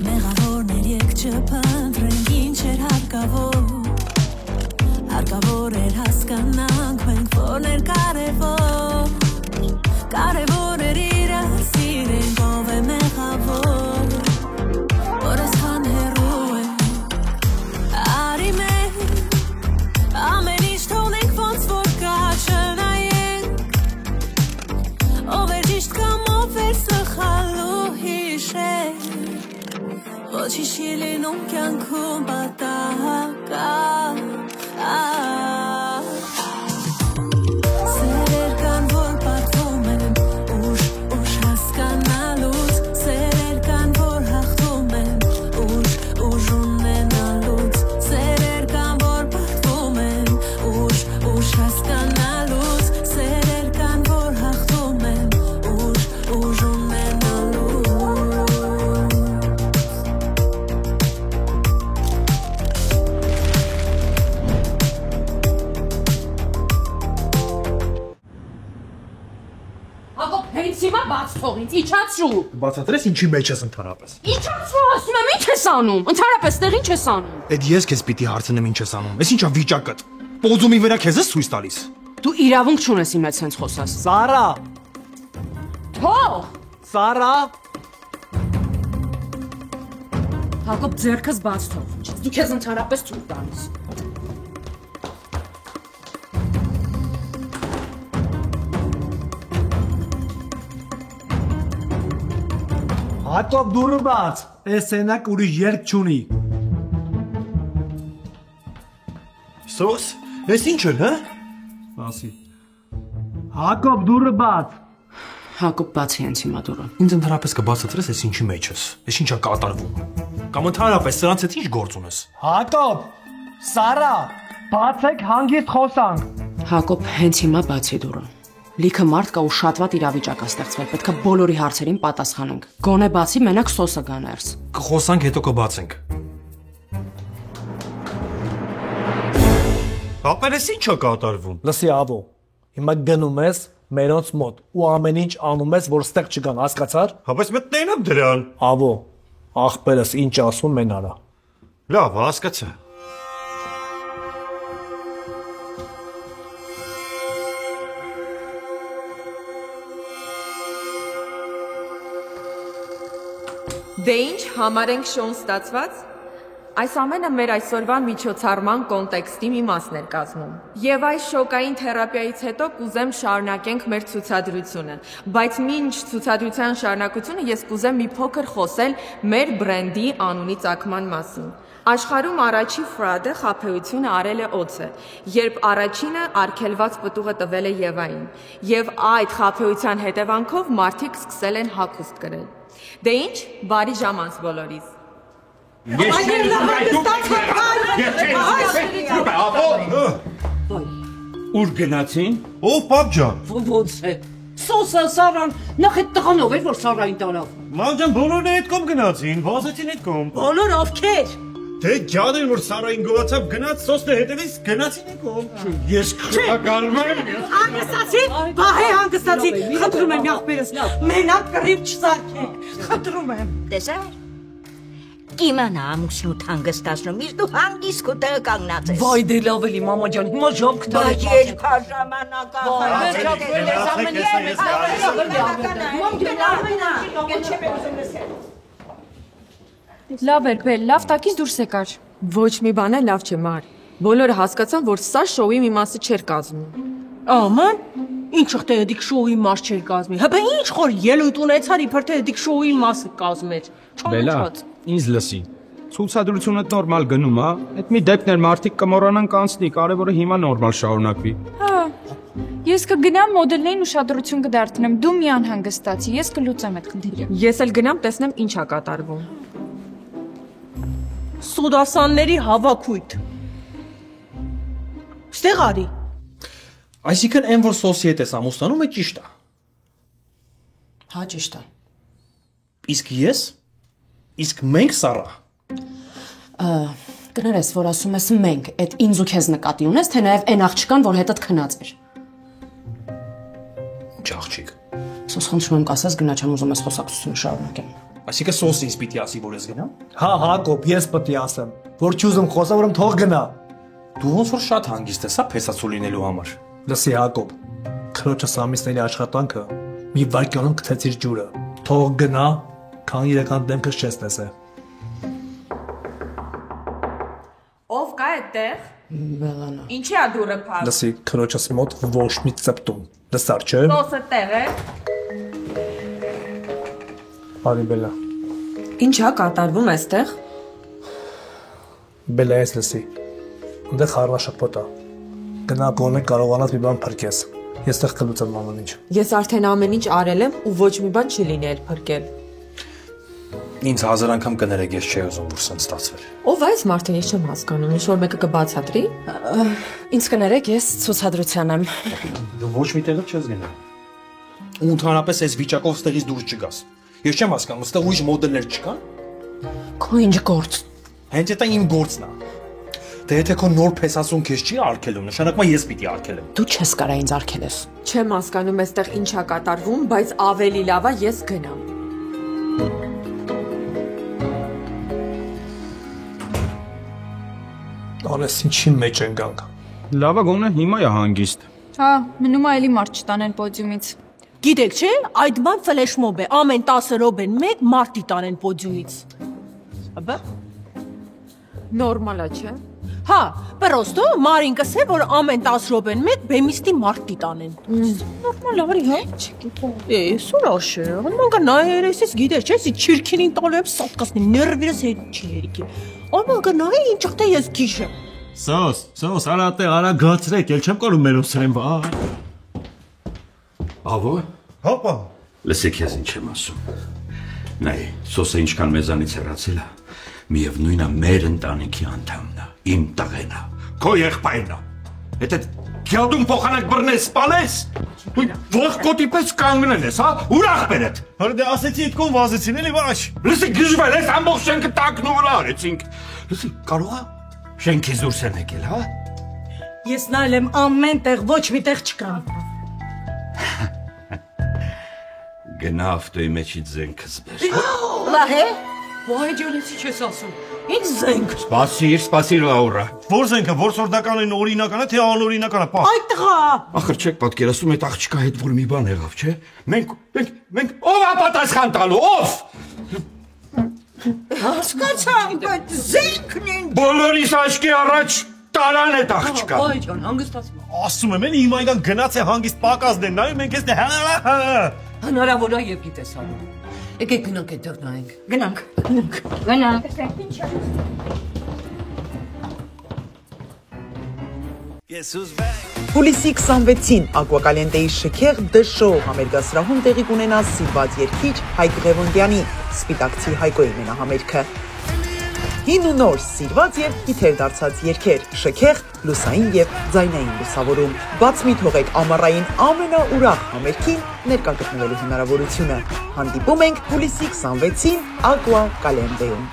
Մեղավորներ եկ չփնտրենք ինչ էր հարկավոր էր հասկանանք մենք որն էր կարևոր էր իրար սիրենք ով է մեղավոր որ ասխան հեռու է արի մենք ամեն ինչ թողնենք ոնց որ կա չնայենք ով էր ճիշտ կամ ով էր սխալու հիշենք ոչինչ չի լինում կյանքում պատահական Սերեր կան, որ պատվում են ուշ հասկանալուց Սերեր կան, որ հաղթում են ուշ ունենալուց Սերեր կան, որ պատվում են ուշ հասկանալուց Սերեր կան, որ հաղթում են ուշ ունենալուց Հենց հիմա բաց թող ինձ, իջացրու։ Բացատրես ինչի մեջ ես ընդհանրապես։ Իջացրու, ասում եմ, ինչ ես անում։ Ընդհանրապես տեղ ինչ ես անում։ Էդ ես քեզ պիտի հարցնեմ ինչ ես անում։ Էս ինչա վիճակդ։ Պոզումի վրա քեզ ես ցույց տալիս։ Դու իրավունք չունես իմ հետ սենց խոսած։ Սարա։ Թող։ Սարա։ Հակոբ ձեռքս բաց թող։ Դու քեզ ընդհանրապես ցույց տալիս։ Հատոb դուրը բաց, այս սենակ ուրիշ երկ չունի։ Սոս, ես ինչ էր, հա? Ասի։ Հակոբ դուրը բաց։ Հակոբ բացի հենց հիմա դուրը։ Ինձ ընդհանրապես կբացատրես ես ինչի մեջ ես, ես ինչա կատարվում։ Կամ ընդհանրապես սրանց հետ ինչ գործ ունես։ Հակոբ, Սարա, բացեք հանգիստ խոսանք։ Հակոբ հենց հիմա բացի դուրը։ Լիքը մարդ կա ու շատ վատ իրավիճակ է ստեղծվել, պետք է բոլորի հարցերին պատասխանենք։ Գոնե բացի մենակ սոսը գա ներս։ Կխոսանք, հետո կբացենք։ Ապերես ինչ է կատարվում։ Լսի ավո, հիմա գնում ես մերոնց մոտ ու ամեն ինչ անում ես, որ ստեղ չգան, հասկացար։ Բայց մտնեն եմ դրան։ Ավո, ախպերս ինչ ասում են արա։ Լավ, հասկացա։ Դե ինչ, համարենք շոուն ստացված։ Այս ամենը մեր այսօրվա միջոցառման կոնտեքստի մի մասն էր կազմում։ Եվ այս շոկային թերապիայից հետո կուզեմ շարունակենք մեր ցուցադրությունը, բայց մինչ ցուցադրության շարունակությունը ես կուզեմ մի փոքր խոսել մեր բրենդի անունի ծագման մասին։ Աշխարհում առաջի ֆրադը խաբեությունը արել է օձը, երբ առաջինը արգելված պտուղը տվել է Եվային, եւ այդ խաբեության հետևանքով մարդիկ սկսել են հագուստ կրել։ Դե ինչ, բարի ժամանց բոլորիս։ Ուր գնացին։ Ով պապ ջան։ Ոնց է։ Սոսը Սարան, նախ այդ տղանով էր որ Սարային տարավ։ Մամ ջան, բոլորն այդ կողմ գնացին, վազեցին այդ կողմ։ Բոլոր ովքեր։ Դե ջան են որ Սարային գողացավ գնաց սոսը հետևից գնացին այդ կողմ։ Ես քրակալում եմ։ Հանգստացի, բահե հանգստացի։ Խնդրում եմ ախպերս, մենակ կռիվ չսարքեք։ Խնդրում եմ։ Տեսա՞ր։ Իմանա ամուսնուդ հանգստացնում, իսկ դու հանգիստ քո տեղը կանգնած ես։ Վայ դե լավ էլի մամա ջան, հիմա ժամ կտարի։ Բայց երկար ժամանակ Լավ էր, բել, լավ տակից դուրս եկար։ Ոչ մի բան է լավ չէ մար։ Բոլորը հասկացան, որ սա շոուի մի մասը չէր կազմում։ Աման, ինչ ախտե էդիկ շոուի մաս չէր կազմի։ Հəbə ինչ խոր ելույթ ունեցար իբր թե էդիկ շոուի մասը կազմեր։ Բելա, ինձ լսի։ Ցուցադրությունը նորմալ գնում է, այդ մի դեպքներ մարդիկ կմոռանան կանցնի, կարևորը հիմա նորմալ շարունակվի։ Հա։ Ես կգնամ մոդելներին ուշադրություն կդարձնեմ, դու մի անհանգստացի, ես կլուծեմ այդ խնդիրը։ Ես էլ գնամ տեսնեմ ինչ է կատարվում։ Սոդասանների հավաքույթ։ Ստեղ արի։ Այսինքն այն որ սոսի հետ ես ամուսնանում է ճիշտ է։ Հա ճիշտ է։ Իսկ ես։ Իսկ մենք Սարա։ Կներես, որ ասում ես մենք, այդ ինձ ու քեզ նկատի ունես, թե նաև այն աղջկան, որ հետդ քնած էր։ Ինչ աղջիկ։ Սոս խնդրում եմ կասես գնա չեմ ուզում ես խոսակցությունը շարունակեմ։ Այսինքն սոսը ինձ պիտի ասի, որ ես գնամ։ Հա, Հակոբ, ես պետք է ասեմ, որ չուզում խոսա, որում թող գնա։ Դու ոնց որ շատ հանգիստ ես, հա, փեսացու լինելու համար։ Լսի, Հակոբ, քրոջս ամիսների աշխատանքը մի վայրկյանում գցեցիր ջուրը։ Թող գնա, քան իրական դեմքս չես տեսե։ Ով կա այդտեղ։ Բելանա։ Ինչի՞ է դուրը փակ։ Լսի, քրոջս մոտ ոչ մի ծպտում։ Լսար, չէ՞։ Սոսը տեղ է։ Արի Բելա։ Ինչա կատարվում այստեղ։ Բելա, ես լսի։ Այնտեղ խառնաշփոթ է։ Գնա գոնե կարողանաս մի բան փրկես։ Ես տեղ կլուծեմ ամեն ինչ։ Ես արդեն ամեն ինչ արել եմ ու ոչ մի բան չի լինել փրկել։ Ինձ 1000 անգամ կներեք, ես չէի ուզում որ սենց ստացվեր։ Ով այս մարդին ես չեմ հասկանում, ինչ որ մեկը կբացատրի։ Ինձ կներեք, ես ցուցադրության եմ։ Դու ոչ մի տեղը չես գնա։ Ու ընդհանրապես այս վիճակով ստեղից դուրս չգաս։ Ես չեմ հասկանում, ստեղ ուրիշ մոդելներ չկան։ Քո ինչ գործ։ Հենց դա իմ գործն է։ Դե եթե քո նոր փեսացուն քեզ չի արգելում, նշանակում է ես պիտի արգելեմ։ Դու չես կարա ինձ արգելես։ Չեմ հասկանում այստեղ ինչա կատարվում, բայց ավելի լավ է ես գնամ։ Անես ինչի մեջ են գանք։ Լավա գոնե հիմա է հանգիստ։ Հա, մնում է էլի մարդ չտանեն պոդիումից։ Գիտեք, չէ, այդ բան ֆլեշմոբ է, ամեն 10 րոպեն մեկ մարդի տանեն պոդիումից։ Աբա Նորմալ է, չէ։ Հա, պրոստո Մարին կսե, որ ամեն 10 րոպեն մեկ բեմիստի մարդի տանեն։ Նորմալ արի, հա։ Չգիտեմ։ Սուրաշը, ոնք նայեր ես գիտես, չէ, չիրքինին տալու եմ սատկասնի, ներվիրս հետ չի երիկի։ Ոնք նայ ինչքան ես գիշը։ Սոս, արա գացրեք, ել չեմ կարող մերոս սրեմ, բա։ Ավո։ Հոպա։ Լսեք ես ինչ եմ ասում։ Նայ, սոսը ինչքան մեզանից հեռացել է, միևնույն է մեր ընտանիքի անդամն է, իմ տղեն է, քո եղբայրն է։ Եթե գյադուն փոխանակ բռնես, սպանես, դու ողկոտի պես կանգնել ես, հա, ուր ախպերդ։ Հələ դե ասեցի այդ կոն վազեցին էլի վաշ։ Լսի գժվել ես ամբողջ շենքը տակն ու վրա արեցինք։ Լսի, կարող է շենքից դուրս են եկել, հա։ Ես նայել եմ ամեն տեղ, ոչ մի տեղ չկան։ Գնա ավտոյի մեջից զենքս բեր։ Լահե։ Ոայ ջոնեցի չես ասում։ Ինչ զենք։ Սպասիր Լաուրա։ Որ զենքը, որ սորդականն օրինական է, թե անօրինական է, պա։ Այդ տղա։ Ախր չեք պատկերացնում այդ աղջկա հետ որ մի բան եղավ, չէ։ Մենք ով է պատասխան տալու, ով։ Հասկացա, բայց զենքն են։ Բոլորիս աչքի առաջ տարան է աղջկա։ Ոայ ջան, հանգստացում։ Ասում եմ, էլի հիմա ինքան գնաց է հանգիստ պակասն են, նայում ենք ես դե հա։ Հնարավոր է եւ գիտես անում։ Եկեք գնանք այդտեղ նայենք։ Գնանք։ Հուլիսի 26-ին Ակվակալենտեի շքեղ դշո համերգասրահում տեղի կունենա սիրված երգիչ Հայկ Ղևոնդյանի Սպիտակցի Հայկոյի մենահամերգը։ Հին ու նոր սիրված եւ հիթեր դարձած երգեր, շքեղ, լուսային եւ ձայնային լուսավորում։ Բաց մի թողեք ամառային ամենաուրախ համերգին ներկա գտնվելու հնարավորությունը։ Հանդիպում ենք հուլիսի 26-ին Ակվակալենտեում։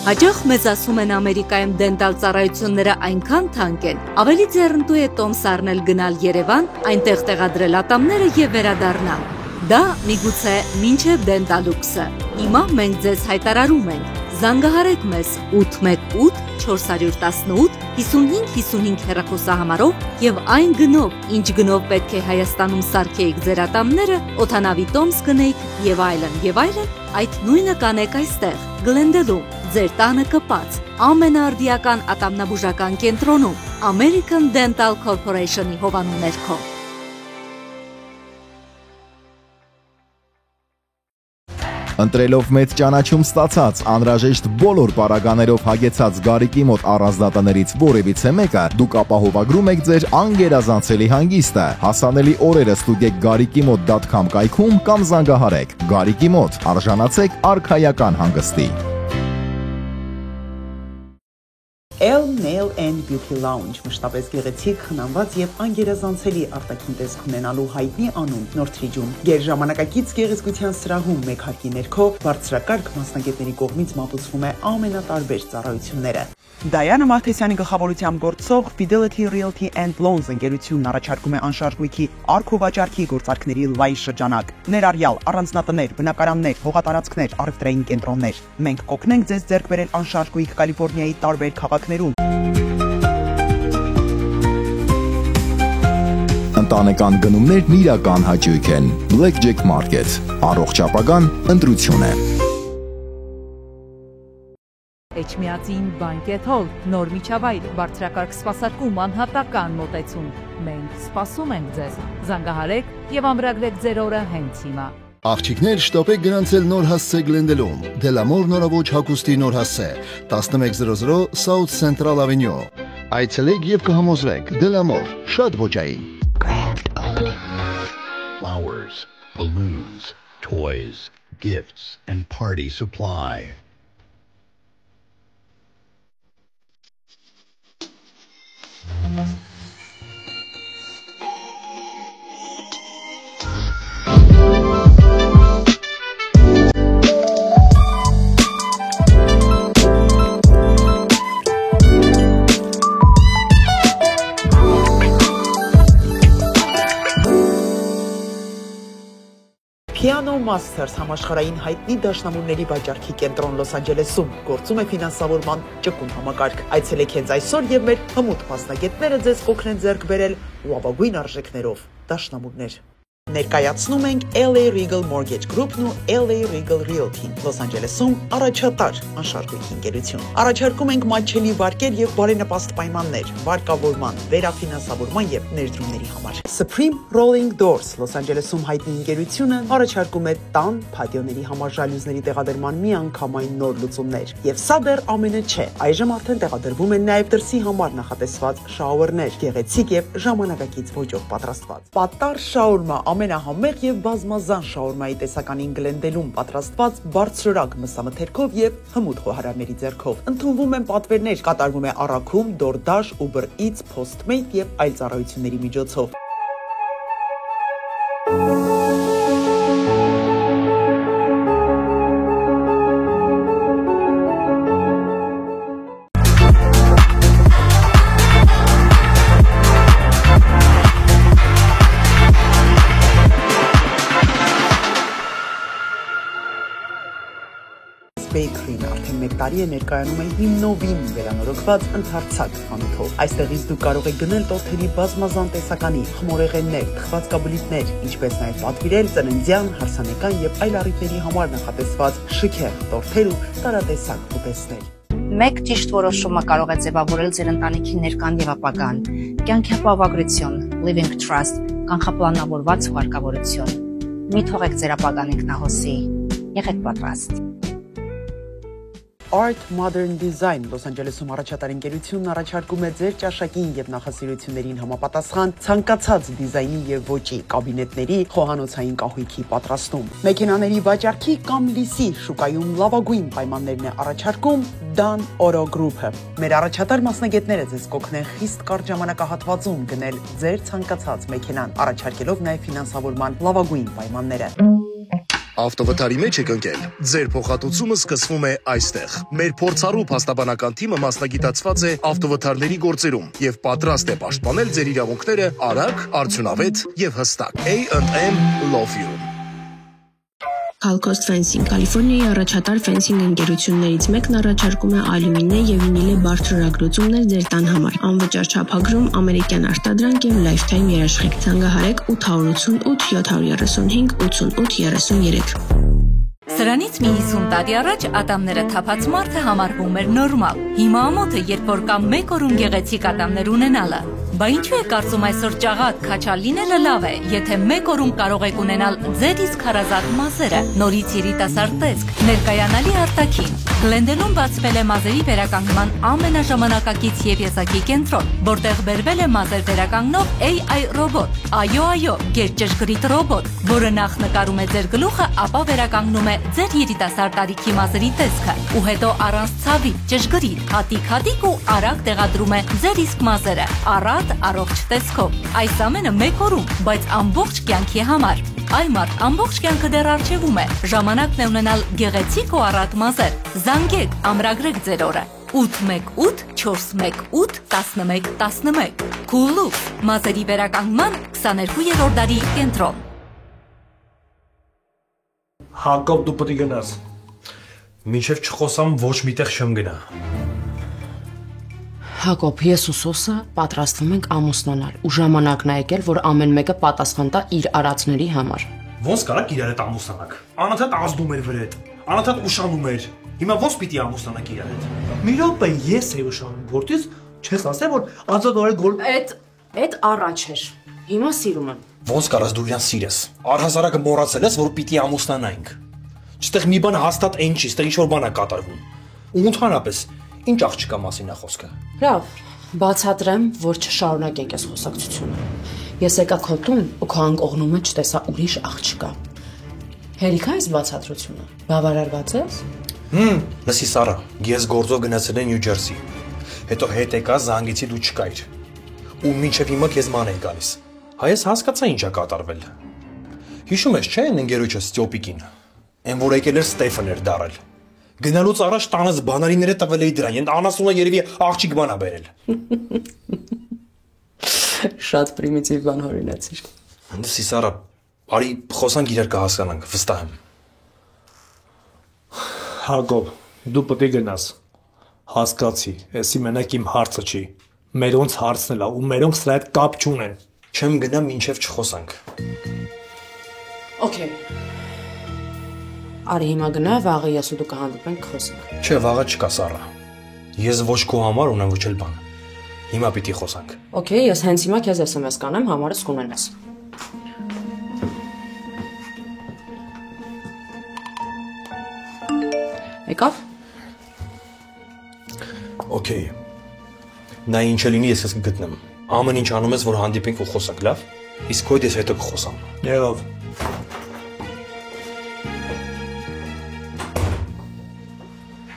Հաջող մեզ ասում են Ամերիկայում դենտալ ծառայությունները այնքան թանկ են, ավելի ձեռնտու է տոմս առնել գնալ Երևան, այնտեղ տեղադրել ատամները եւ վերադառնալ։ Դա միգուցե մինչև դենտալուքսը։ Հիմա մենք ձեզ հայտարարում ենք. զանգահարեք մեզ 818 418 5555 հեռախոսահամարով եւ այն գնով, ինչ գնով պետք է Հայաստանում սարքեիք ձեր ատամները, օդանավի տոմս գնեիք եւ այլն, այդ նույնը կանեք այստեղ, Գլենդելում, ձեր տանը կպած, ամենաարդիական ատամնաբուժական կենտրոնում, American Dental Corporation-ի հովանու ներքո։ Ընտրելով մեծ ճանաչում ստացած, անհրաժեշտ բոլոր պարագաներով հագեցած Գարիկի մոտ առանձնատներից որևիցե մեկը, դուք ապահովագրում եք ձեր անգերազանցելի հանգիստը։ Հասանելի օրերը ստուգեք garikimot.com կայքում կամ զանգահարեք։ Գարիկի մոտ արժանացեք արքայական հանգստի։ Elle Nail and Beauty Lounge մշտապես գեղեցիկ, խնամված եւ անգերազանցելի արտաքին տեսք ունենալու հայտնի անուն Նորթրիջում գերժամանակակից գեղեցկության սրահում մեկ հարկի ներքո բարձրակարգ մասնագետների կողմից մատուցվում է ամենատարբեր ծառայությունները։ Դայանա Մարտեսյանի գլխավորությամբ գործող Fidelity Realty and Loans ընկերությունն առաջարկում է անշարժույթի առքովաճառքի գործարքների լայն շրջանակ, ներառյալ առանձնատներ, բնակարաններ, հողատարածքներ, առևտրային կենտրոններ։ Մենք կօգնենք ձեզ ձեռք բերել անշարժույթ Կալիֆոռնիայի տարբեր քաղաքներում։ Ընտանեկան գնումներն իրական հաճույք են։ Blackjack Market, առողջ ապագան ընտրություն է։ Էջմիածին Banquet Hall, նոր միջավայր, բարձրակարգ սպասարկում, անհատական մոտեցում։ Մենք սպասում ենք ձեզ։ Զանգահարեք եւ ամրագրեք ձեր օրը հենց հիմա։ Աղջիկներ շտապեք գրանցել նոր հասցե Գլենդելում, Դելամոր նորաոճ հագուստի նոր հասցե, 1100 South Central Avenue։ Այցելեք եւ կհամոզվեք, Դելամոր, շատ ոճային։ Flowers, balloons, toys, gifts and party supply. Piano Masters համաշխարհային հայտնի դաշնամուրների վաճառքի կենտրոն Լոս Անջելեսում գործում է ֆինանսավորման ճկուն համակարգ։ Այցելեք հենց այսօր եւ մեր հմուտ մասնագետները ձեզ կօգնեն ձեռք բերել լավագույն արժեքներով դաշնամուրներ։ Ներկայացնում ենք LA Regal Mortgage Group-ն ու LA Regal Realty-ն Լոս Անջելեսում առաջատար անշարժույթ ընկերություն։ Առաջարկում ենք մատչելի վարկեր եւ բարենպաստ պայմաններ վարկավորման, վերաֆինանսավորման եւ ներդրումների համար։ Supreme Rolling Doors Լոս Անջելեսում հայտնի ընկերությունը առաջարկում է տան, փատիոների համար ժալյուզների տեղադրման միանգամայն նոր լուծումներ։ Եվ սա դեռ ամենը չէ։ Այժմ արդեն տեղադրվում են նաեւ դրսի համար նախատեսված շաուերներ, գեղեցիկ եւ ժամանակակից ոճով պատրաստված։ Պատար շաուրմա ամենահամեղ եւ բազմազան շաուրմայի տեսականին Գլենդելում պատրաստված բարձրորակ մսամթերքով եւ հմուտ խոհարարների ձեռքով։ Ընդունվում են պատվերներ, կատարվում է առաքում, DoorDash, Uber Eats, Postmate եւ այլ ծառայությունների միջոցով։ Bakery-ն արդեն մեկ տարի է ներկայանում է հիմնովին վերանորոգված ընդարձակ խանութով։ Այստեղից դուք կարող եք գնել տորթերի բազմազան տեսականի, խմորեղեններ, թխված կաբլիթներ, ինչպես նաև պատվիրել ծննդյան, հարսանեկան եւ այլ առիթների համար նախատեսված շքեղ տորթեր ու տարատեսակ ուտեստներ։ Մեկ ճիշտ որոշումը կարող է ձևավորել ձեր ընտանիքի ներկան եւ ապագան։ Կյանքի ապահովագրություն, Living Trust, կանխապլանավորված հարկավորություն։ Մի թողեք ձեր ապագան ինքնահոսի։ Եղեք պատրաստ։ Art Modern Design Լոս Անջելեսում առաջատար ընկերությունն առաջարկում է ձեր ճաշակին եւ նախասիրություններին համապատասխան ցանկացած դիզայնի եւ ոճի կաբինետների, խոհանոցային կահույքի պատրաստում։ Մեքենաների վաճառքի կամ լիսի շուկայում լավագույն պայմաններն է առաջարկում Dan Auto Group-ը։ Մեր առաջատար մասնագետները ձեզ կօգնեն խիստ կարճ ժամանակահատվածում գնել ձեր ցանկացած մեքենան, առաջարկելով նաեւ ֆինանսավորման լավագույն պայմանները։ Ավտովթարի մեջ եք ընկել։ Ձեր փոխհատուցումը սկսվում է այստեղ։ Մեր փորձառու փաստաբանական թիմը մասնագիտացված է ավտովթարների գործերում եւ պատրաստ է պաշտպանել ձեր իրավունքները արագ, արդյունավետ եւ հստակ։ A&M Law Firm։ Calcost Fencing Կալիֆոռնիայի առաջատար ֆենսինգ ընկերություններից մեկն առաջարկում է ալյումինե եւ վինիլե բարձրագրություններ ձեր տան համար։ Անվճար չափագրում, ամերիկյան արտադրանք եւ լայֆթայմ երաշխիք։ Զանգահարեք 888 735 8833։ Սրանից մի 50 տարի առաջ ատամները թափած մարդը համարվում էր նորմալ։ Հիմա ամոթ է, երբ որ կամ մեկ օրում գեղեցիկ ատամներ ունենալը։ Բա ինչու է կարծում այսօր ճաղատ քաչալ լինելը լավ է, եթե մեկ օրում կարող եք ունենալ ձեր իսկ հարազատ մազերը, նորից երիտասարդ տեսք, ներկայանալի արտաքին։ Գլենդենում բացվել է մազերի վերականգնման ամենաժամանակակից եւ եզակի կենտրոն, որտեղ բերվել է մազեր վերականգնող AI ռոբոտ։ Այո, գերճշգրիտ ռոբոտ, որը նախ նկարում է ձեր գլուխը, ապա վերականգնում է ձեր երիտասարդ տարիքի մազերի տեսքը, ու հետո առանց ցավի, ճշգրիտ, հատիկ ու արագ տեղադրում է ձեր իսկ մազերը, առատ առողջ տեսքով։ Այս ամենը մեկ օրում, բայց ամբողջ կյանքի համար։ Այ մարդ, ամբողջ կյանքը դեռ առջևում է։ Ժամանակն է ունենալ գեղեցիկ ու առատ մազեր։ Զանգեք, ամրագրեք ձեր օրը։ 818-418-1111 Cool-Look, մազերի վերականգնման 22-րդ դարի կենտրոն։ Հակոբ, դու պետք է գնաս։ Մինչև չխոսամ, ոչ միտեղ չեմ գնա։ Հակոբ, ես ու Սոսը պատրաստվում ենք ամուսնանալ ու ժամանակն է եկել, որ ամեն մեկը պատասխան տա իր արածների համար։ Ոնց կարաք իրար հետ ամուսնանաք։ Անընդհատ ազդում էր վրեդ, անընդհատ ուշանում էր։ Հիմա ոնց պիտի ամուսնանաք իրար հետ։ Մի րոպե, ես էի ուշանում, որտից չես ասել, որ ազատ օրը գոլ։ Այդ առաջ էր։ Հիմա սիրում եմ։ Ոնց կարաս դու իրան սիրես։ Առհասարակը մոռացել ես, որ պիտի ամուսնանայինք։ Չստեղ մի բան հաստատ այն չի, ստեղ ինչ-որ բան է կատարվում։ Ու ընդհանրապես, ինչ աղջկա մասին է խոսքը։ Լավ, բացատրեմ, որ չշարունակենք այս խոսակցությունը։ Ես եկա քո տուն ու քո անկողնում մեջ տեսա ուրիշ աղջկա։ Հերիք է այս բացատրությունը։ Բավարարված ես։ Լսի Սարա, ես գործով գնացել եմ Նյու Ջերսի։ Հետո հետ եկա զանգեցի դու չկայիր։ Ու մինչև հիմա քեզ ման էի գալիս։ Հայես հասկացա ինչ է կատարվել։ Հիշում ես, չէ՞, ընկերոջը Ստյոպիկին։ Այն որ եկել էր Ստեֆան էր դարել։ Գնալուց առաջ տանս բանալիները տվել էի դրան, անասունը երևի աղջիկ բան է բերել։ Շատ պրիմիտիվ բան հորինեցիր։ Լսի Սարա, արի խոսանք իրար կհասկանանք, վստահ եմ։ Հակոբ, դու պետք է գնաս։ Հասկացի, էսի մենակ իմ հարցը չի։ Մերոնց հարցն է, ու մերոնք սրա հետ կապ չունեն։ Չեմ գնա մինչև չխոսանք։ Okay։ Արի հիմա գնա, վաղը ես ու դու կհանդիպենք խոսենք։ Չէ, վաղը չկա Սարա։ Ես ոչ քո համար ունեմ ոչ էլ բան։ Հիմա պիտի խոսանք։ Okay, ես հենց հիմա քեզ SMS կանեմ, համարս կունենաս։ Եկավ։ Okay։ Նա ինչ լինի, ես կգտնեմ։ Ամեն ինչ անում ես, որ հանդիպենք ու խոսանք, լավ։ Իսկ քո հետ ես հետո կխոսամ։ Եղավ։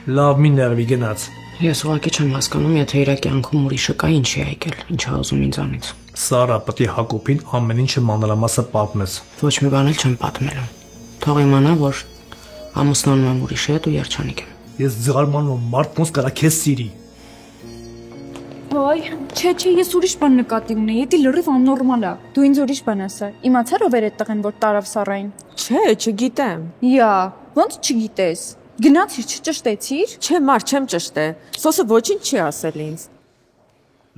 Լավ, մի ներվի գնաց։ Ես ուղղակի չեմ հասկանում, եթե իր կյանքում ուրիշը կա, ինչի է եկել, ինչ է ուզում ինձանից։ Սարա, պետք է Հակոբին ամեն ինչը մանրամասը պատմես։ Ոչ մի բան էլ չեմ պատմել։ Թող իմանա, որ ամուսնանում եմ ուրիշի հետ ու երջանիկ եմ։ Ես զարմանում եմ, մարդ ոնց կարա քեզ սիրի։ Ոայ, չէ, ես ուրիշ բան նկատի ունեի, դա լրիվ աննորմալ է։ Դու ինձ ուրիշ բան ասա։ Իմացար ով էր այդ տղեն, որ տարավ Սարային։ Չէ, չգիտեմ։ Յա, ոնց չգիտես։ Գնացիր, չճշտեցիր։ Չէ, մար, չեմ ճշտե։ Սոսը ոչինչ չի ասել ինձ։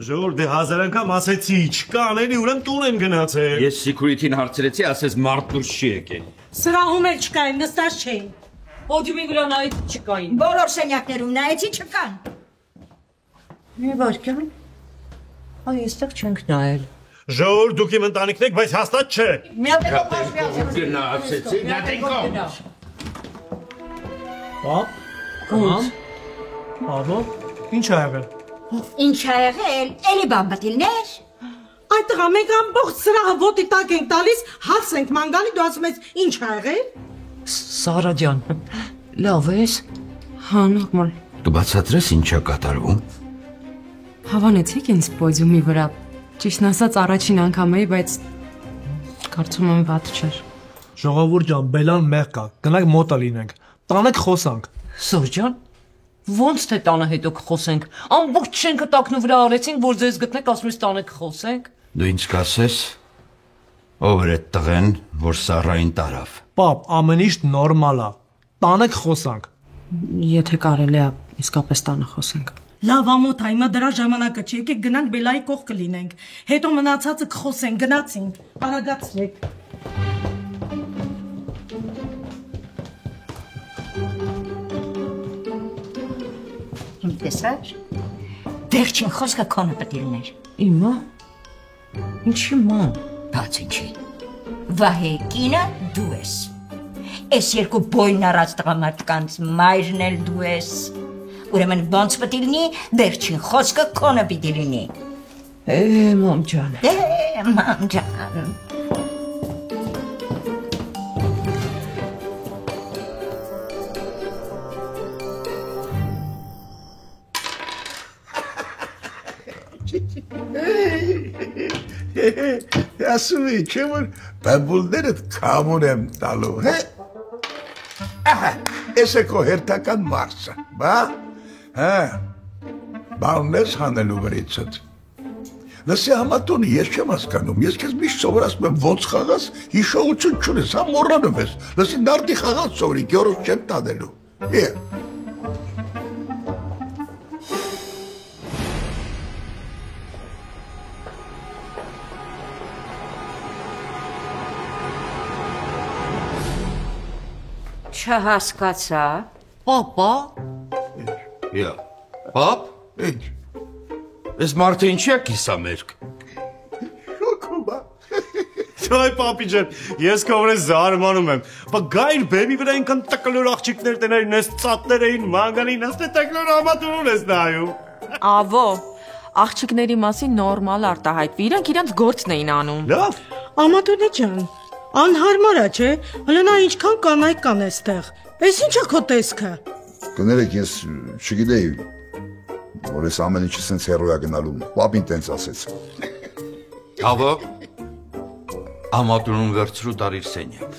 Ժողովուրդ, դե հազար անգամ ասեցի, չկան, էլի ուրեմն տուն են գնացել։ Ես security-ին հարցրեցի, ասես մարդ դուրս չի եկել։ Սրահում էլ չկային, նստած չէին։ Պոդիումի վրա նայեցի չկային։ Բոլոր սենյակներում նայեցի չկան։ Մի վարքյան։ Այ այստեղ չենք նայել։ Ժողովուրդ, դուք իմ ընտանիքն եք, բայց հաստատ չէ։ Մի հատ Գնացեցի, նատենքով։ Աբո, ինչ ա եղել։ Ինչ ա եղել, էլի բան բտիլներ։ Այդտեղ մենք ամբողջ սրահը ոտի տակ ենք տալիս, հաց ենք մանգալի, դու ասում ես ինչ ա եղել։ Սարա ջան, լավ ես։ Հա, նորմալ։ Դու բացատրես ինչ է կատարվում։ Հավանեցիք ինձ պոդիումի վրա։ Ճիշտն ասած առաջին անգամ էի, բայց կարծում եմ վատ չէր։ Ժողովուրդ ջան, բելան մեղ կա, գնանք մոտը լինենք, տանեք խոսանք։ Սոր ջան, ոնց թե տանը հետո կխոսենք։ Ամբողջ շենքը տակնու վրա արեցինք, որ ձեզ գտնենք, ասում ես տանը կխոսենք։ Դու ինչ կասես։ Ով էր այդ տղեն, որ Սարային տարավ։ Պապ, ամեն ինչ նորմալ է։ Տանեք խոսանք։ Եթե կարելի է, իսկապես տանը խոսենք։ Լավ ամոթ, հիմա դրա ժամանակը չի, եկեք գնանք Բելայի կողքը լինենք։ Հետո մնացածը կխոսենք, գնացինք։ Արագացրեք։ Իմ տեսար։ Վերջին խոսքը քոնը պետք է լիներ։ Իմա։ Ինչի ման։ Բաց ինչի։ Վահե կինը դու ես։ Այս երկու բոյն առած տղամարդկանց մայրն էլ դու ես։ Ուրեմն ոնց պետք է լինի, վերջին խոսքը քոնը պիտի լինի։ Մամ ջան։ Մամ ջան։ Ասում էի, չէ՞ որ բաբուլներդ կամոն եմ տալու, հե՞։ Ահա, էս է քո հերթական մարսը, բա։ Հա։ Բանն ես հանելու վրիցդ։ Լսի համատուն, ես չեմ հասկանում, ես քեզ միշտ սովորացնում եմ ոնց խաղաս, հիշողություն չունես, հա մոռանում ես։ Լսի նարդի խաղաց սովորի, գյորոս չեմ տանելու։ Է։ Չհասկացա։ Պապա։ Յա։ Պապ։ Ինչ։ Այս մարդը ինչի է կիսամերկ։ Շոկումա։ Այ պապի ջան, ես քո վրա զարմանում եմ։ Բա գայր բեբի վրա ինքան տկլոր աղջիկներ տեներին, ես ծատներ էին, մանգանին, աստ է տկլոր համատուն ես նայում։ Ավո, աղջիկների մասին նորմալ արտահայտվի, իրանք իրանց գործն էին անում։ Լավ։ Ամատունի ջան, անհարմար է, չէ՞։ Հələ նա ինչքան կանայք կան այստեղ։ Էս ի՞նչ է քո տեսքը։ Կներեք, ես չգիտեի, որ ես ամեն ինչը սենց հեռու է գնալու, պապին տենց ասեց։ Ավո, ամատունում վերցրու տարիր սենյակ։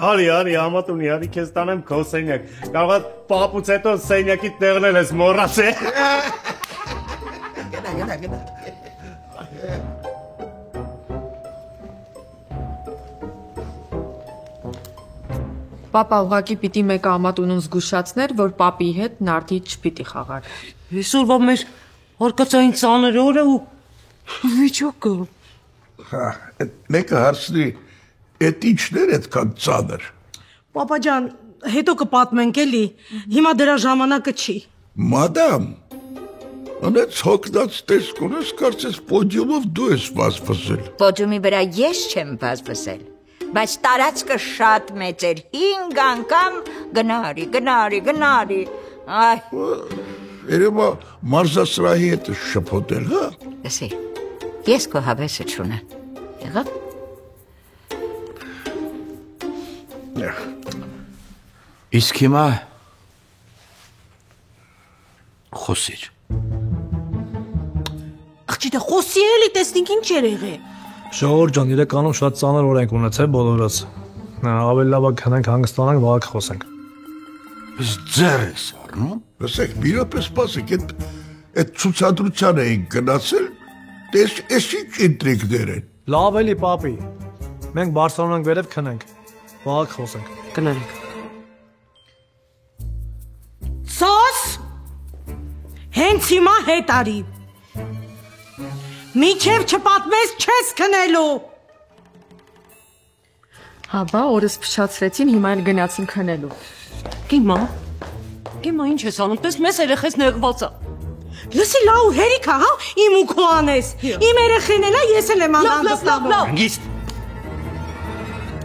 Արի, ամատունի, արի քեզ տանեմ քո սենյակ։ Կարող է պապուց հետո սենյակի տեղն էլ ես մոռացել։ Գնա։ Պապա ուղղակի պիտի մեկը ամատունուն զգուշացներ, որ պապի հետ նարդի չպիտի խաղար։ Այսօրվա մեր հարկածային ծանր օրը ու վիճակը։ Հա, այդ մեկը հարցնի, այդ ինչներ այդքան ծանր։ Պապա ջան, հետո կպատմենք էլի, հիմա դրա ժամանակը չի։ Մադամ, անեց հոգնած տեսք ունես, կարծես պոդիումով դու ես վազվզել։ Պոդիումի վրա ես չեմ վազվզել, բայց տարածքը շատ մեծ էր, 5 անգամ գնարի, այ։ Երևա մարզասրահի հետ շփոթել, հա։ Լսի, ես քո հավեսը չունեմ, եղավ։ Իսկ հիմա խոսիր։ Աղջիկը խոսի էլի, տեսնենք ինչ էր եղել։ Ժողովուրդ ջան, իրականում շատ ծանր օր ենք ունեցել բոլորս։ Ավելի լավ է քնենք հանգստանանք, վաղ խոսենք։ Ես ձեր ես առնում։ Լսեք, մի րոպե սպասեք, այդ ցուցադրության էին գնացել, դες էս ինչ ինտրիգներ են։ Լավ էլի, պապի։ Մենք Բարսելոնան վերև քնենք, վաղ խոսենք։ Կներեք։ Սոս, հենց հիմա հետ արի։ Միջև չպատմես չես քնելու։ Հա բա օրս փչացրեցին, հիմա էլ գնացին քնելու։ Կիմա ինչ ես անում, պես մեզ երեխես նեղված է։ Լսի լավ հերիք է, հա, իմ ու քո անես։ Իմ երեխեն էլ է, ես էլ եմ անհանգստանում։ Հանգիստ։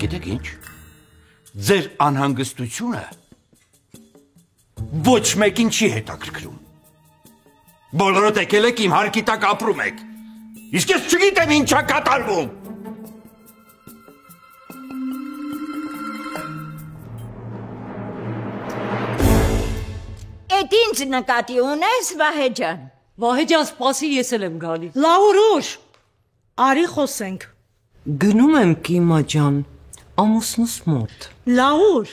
Գիտեք ինչ։ Ձեր անհանգստությունը ոչ մեկին չի հետաքրքրում։ Բոլորդ եկել եք իմ հարկի տակ ապրում եք։ Իսկ ես չգիտեմ ինչա կատարվում։ Էդ ինձ նկատի ունես, Վահե ջան։ Վահե ջան, սպասի, ես էլ եմ գալի։ Լաուրուշ, արի խոսենք։ Գնում եմ Կիմա ջան, ամուսնուս մոտ։ Լաուր,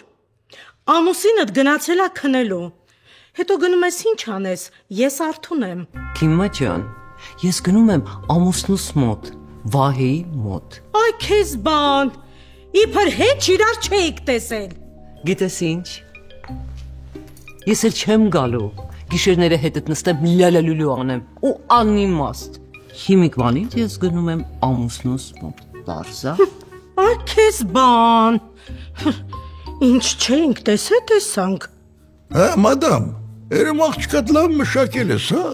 ամուսինդ գնացել է քնելու։ Հետո գնում ես ինչ անես, ես արթուն եմ։ Կիմա ջան, ես գնում եմ ամուսնուս մոտ, Վահեի մոտ։ Այ քեզ բան, իբր հետ իրար չէիք տեսել։ Գիտես ինչ։ Ես էլ չեմ գալու, գիշերները հետդ նստեմ լալալուլու անեմ ու անիմաստ։ Հիմիկվանից ես գնում եմ ամուսնուս մոտ, բարձա։ Այ քեզ բան, ինչ չենք տեսել տեսանք։ Հա, մադամ, երեմ աղջկատ լավ մշակել ես, հա։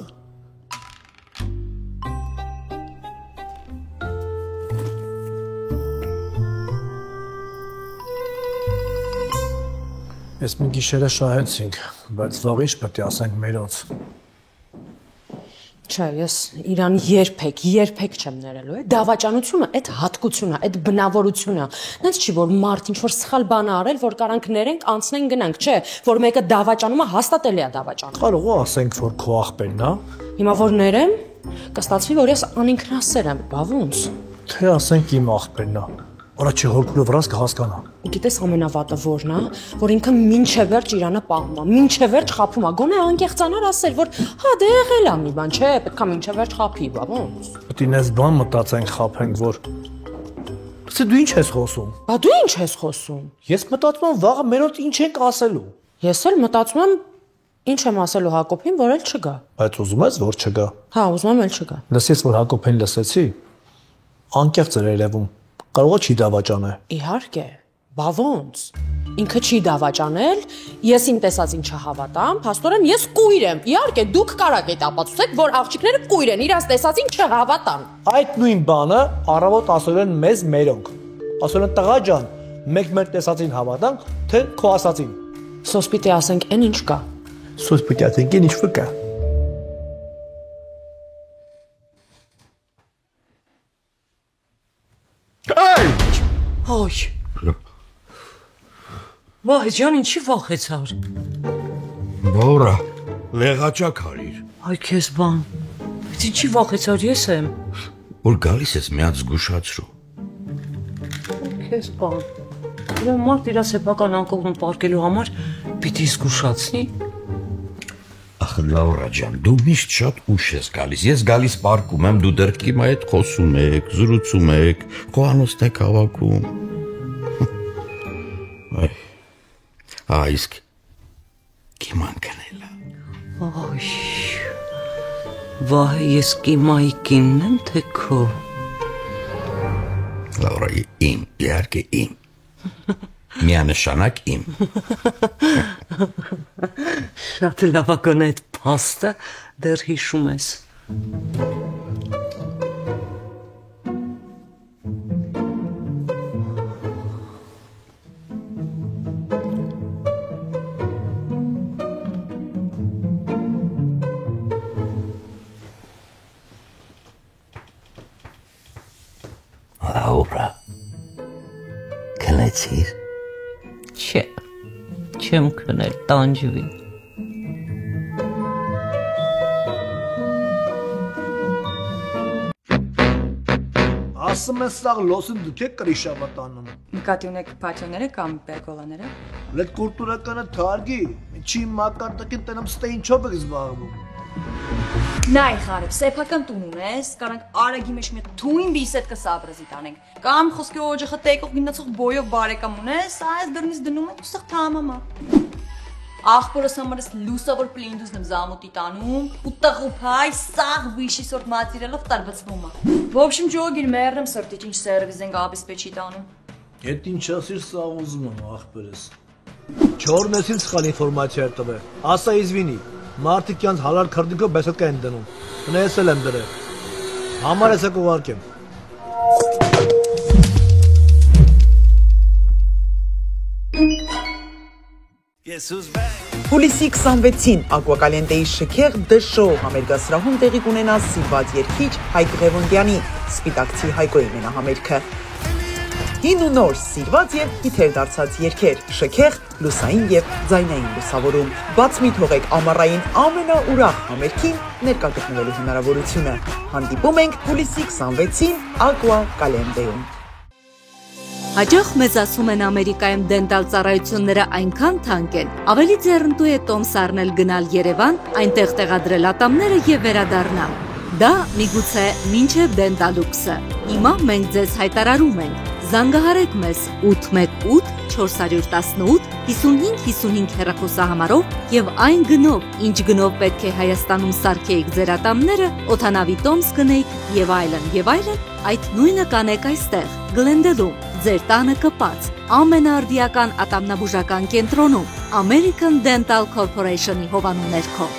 Ես մի գիշերը շահեցինք, բայց վաղ ինչ պետք է ասենք մերոնց։ Չէ, ես իրան երբեք չեմ ներելու, դավաճանությունը, այդ հատկությունը, այդ բնավորությունը, նենց չի, որ մարդ ինչ-որ սխալ բան է արել, որ կարանք ներենք, անցնենք գնանք, չէ, որ մեկը դավաճանումը հաստատելի է դավաճանում։ Կարող է ասենք, որ քո աղբերն է։ Հիմա որ ներեմ, կստացվի, որ ես անինքնասեր եմ, բա ոնց։ Թե ասենք իմ աղբերն է։ Առաջի հորքուրը վրաս կհասկանա։ Գիտես ամենավատը որն է, որ ինքը մինչև վերջ իրանը պահում է, մինչև վերջ խափում է, գոնե անկեղծանար ասել, որ հա դե եղել է մի բան, չէ, պետք է մինչև վերջ խափի, բա ոնց։ Պետք է նես բան մտածենք, խափենք, որ Իսկ դու ինչ ես խոսում։ Բա դու ինչ ես խոսում։ Ես մտածում եմ վաղը մերոնց ինչ ենք ասելու։ Ես էլ մտածում եմ ինչ եմ ասելու Հակոբին, որ էլ չգա։ Բայց ուզում ես որ չգա։ Հա, ուզում եմ էլ չգա։ Լսես որ Հակոբին լսեցի։ Անկեղծ էր երևում։ Կարող է չի դավաճանե։ Իհարկե, բա ոնց։ Ինքը չի դավաճանել, ես իմ տեսածին չհավատամ, փաստորեն ես կույր եմ։ Իհարկե, դուք կարաք այդ ապացուցեք, որ աղջիկները կույր են, իրաց տեսածին չհավատան։ Այդ նույն բանը առավոտ ասել են մեզ մերոնք։ Ասել են տղա ջան, մենք մեր տեսածին հավատանք, թե քո ասածին։ Սոս պիտի ասենք, այն ինչ կա։ Սոս պիտի ասենք, այն ինչ կա։ Այ։ Վայ ջան, ինչի վախեցար։ Բորա, լեղաճակ հարիր։ Այ քեզ բան։ Բայց ինչի վախեցար ես եմ։ Որ գալիս ես միած զգուշացրու։ Քեզ բան։ Դու մարդ իր սեփական անկողնում պարկելու համար պիտի զգուշացնի։ Ախ Լաուրա ջան, դու միշտ շատ ուշ ես գալիս։ Ես գալիս պարկում եմ, դու դեռ կիմա հետ խոսում եք, զրուցում եք, կողանոստ եք հավաքում։ Իսկ կիման կնելա։ Այ։ Վայ, ես կիմայի կինն եմ, թե քո։ Լաուրա, իմ, իհարկե իմ։ Միանշանակ իմ։ Շատ լավական է այդ փաստը, դեռ հիշում ես։ Լաուրա, կնեցիր։ Չէ, չեմ քնել, տանջվի։ Ասում ես սաղ լոսին դուք եք կրիշավատանում։ Նկատի ունեք պատրոնները կամ պերգոլաները։ Լետ կուրտուրականը թարգի, չի մակարտակին տնամ ստեինչով եք զբաղվում։ Նայ խարև, սեփական տուն ունես, կարանք արագի մեջ մի թույն բիսետկը սաբրազի տանենք։ Կամ խոսքի օջախը տեկող գնացող բոյով բարեկամ ունես, այս դրնից դնում ենք ու սաղ թամամա։ Աղբորս համարս լուսավոր պլինդուզն եմ զամուտի տանում, ու տղուփայ սաղ վիշի սորտ մատիրելով տարբծվում է։ Ոբշիմ ջոգիր մերնեմ սրտիչ ինչ սերվիզ ենք աբիսպեչի տանում։ Ետ ինչ ասիր սաղ ուզում եմ աղբերս։ Չորնեսին սխալ ինվորմացիա էր տվել, ասա իզվինի, մարդիկ յանց հալար քրդիկով բեսետկա են դնում, ունեսել եմ դրել, համար ես եք ուղարկեմ։ Հուլիսի 26-ին Ակուակալենտեի շքեղ դշո համերգասրահում տեղի կունենա սիրված երգիչ Հայկ Ղևոնդյանի սպիտակցի Հայկոյի մենահամերգը։ Հին ու նոր սիրված եւ հիթեր դարձած երգեր, շքեղ, լուսային եւ ձայնային լուսավորում։ Բաց մի թողեք ամառային ամենաուրախ համերգին ներկա գտնվելու հնարավորությունը։ Հանդիպում ենք հուլիսի 26-ին Ակուակալենտեում։ Հաջող մեզ ասում են Ամերիկայում դենտալ ծառայությունները այնքան թանկ են, ավելի ձեռնտու է տոմս առնել գնալ Երևան, այնտեղ տեղադրել ատամները եւ վերադառնալ։ Դա միգուցե մինչև դենտալուքսը։ Հիմա մենք ձեզ հայտարարում ենք. զանգահարեք մեզ 818 418 5555 հեռախոսահամարով եւ այն գնով, ինչ գնով պետք է Հայաստանում սարքեիք ձեր ատամները, օդանավի տոմս գնեիք եւ այլն, այդ նույնը կանեք այստեղ, Գլենդելում, ձեր տանը կպած, ամենաարդիական ատամնաբուժական կենտրոնում, American Dental Corporation-ի հովանու ներքո։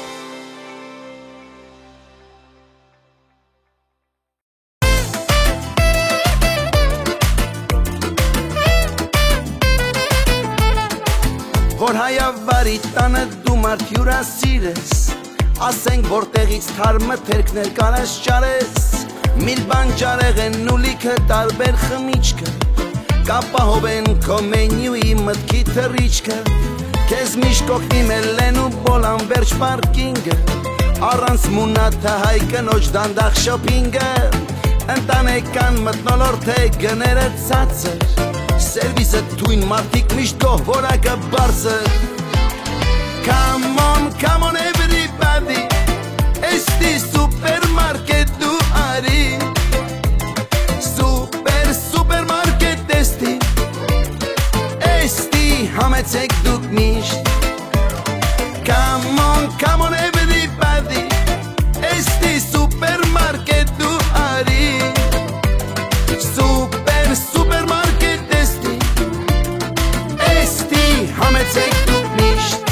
որ հայավարի տանը դու մարդ հյուրասիր ես, ասենք որտեղից թարմը թերքներ կանաս ճարես, միլ բան ճարեղ են նուլիքը տարբեր խմիչքը, կապահով են քո մենյուի մտքի թռիչքը, քեզ միշտ կօգնի մելեն ու բոլան վերջ պարկինգը, առանց մունաթը հայ կնոջ դանդաղ շոփինգը, ընտանեկան մթնոլորտ է գները ցածր, Սերվիսը թույն մարդիկ միշտ գող որակը բարձր Come on everybody Էստի սուպերմարկետ դու արի Սուպերմարկետ էստի Էստի համեցեք դուք միշտ Come on everybody Էստի սուպերմարկետ դու արի Սուպերմարկետ համեցեք դուք միշտ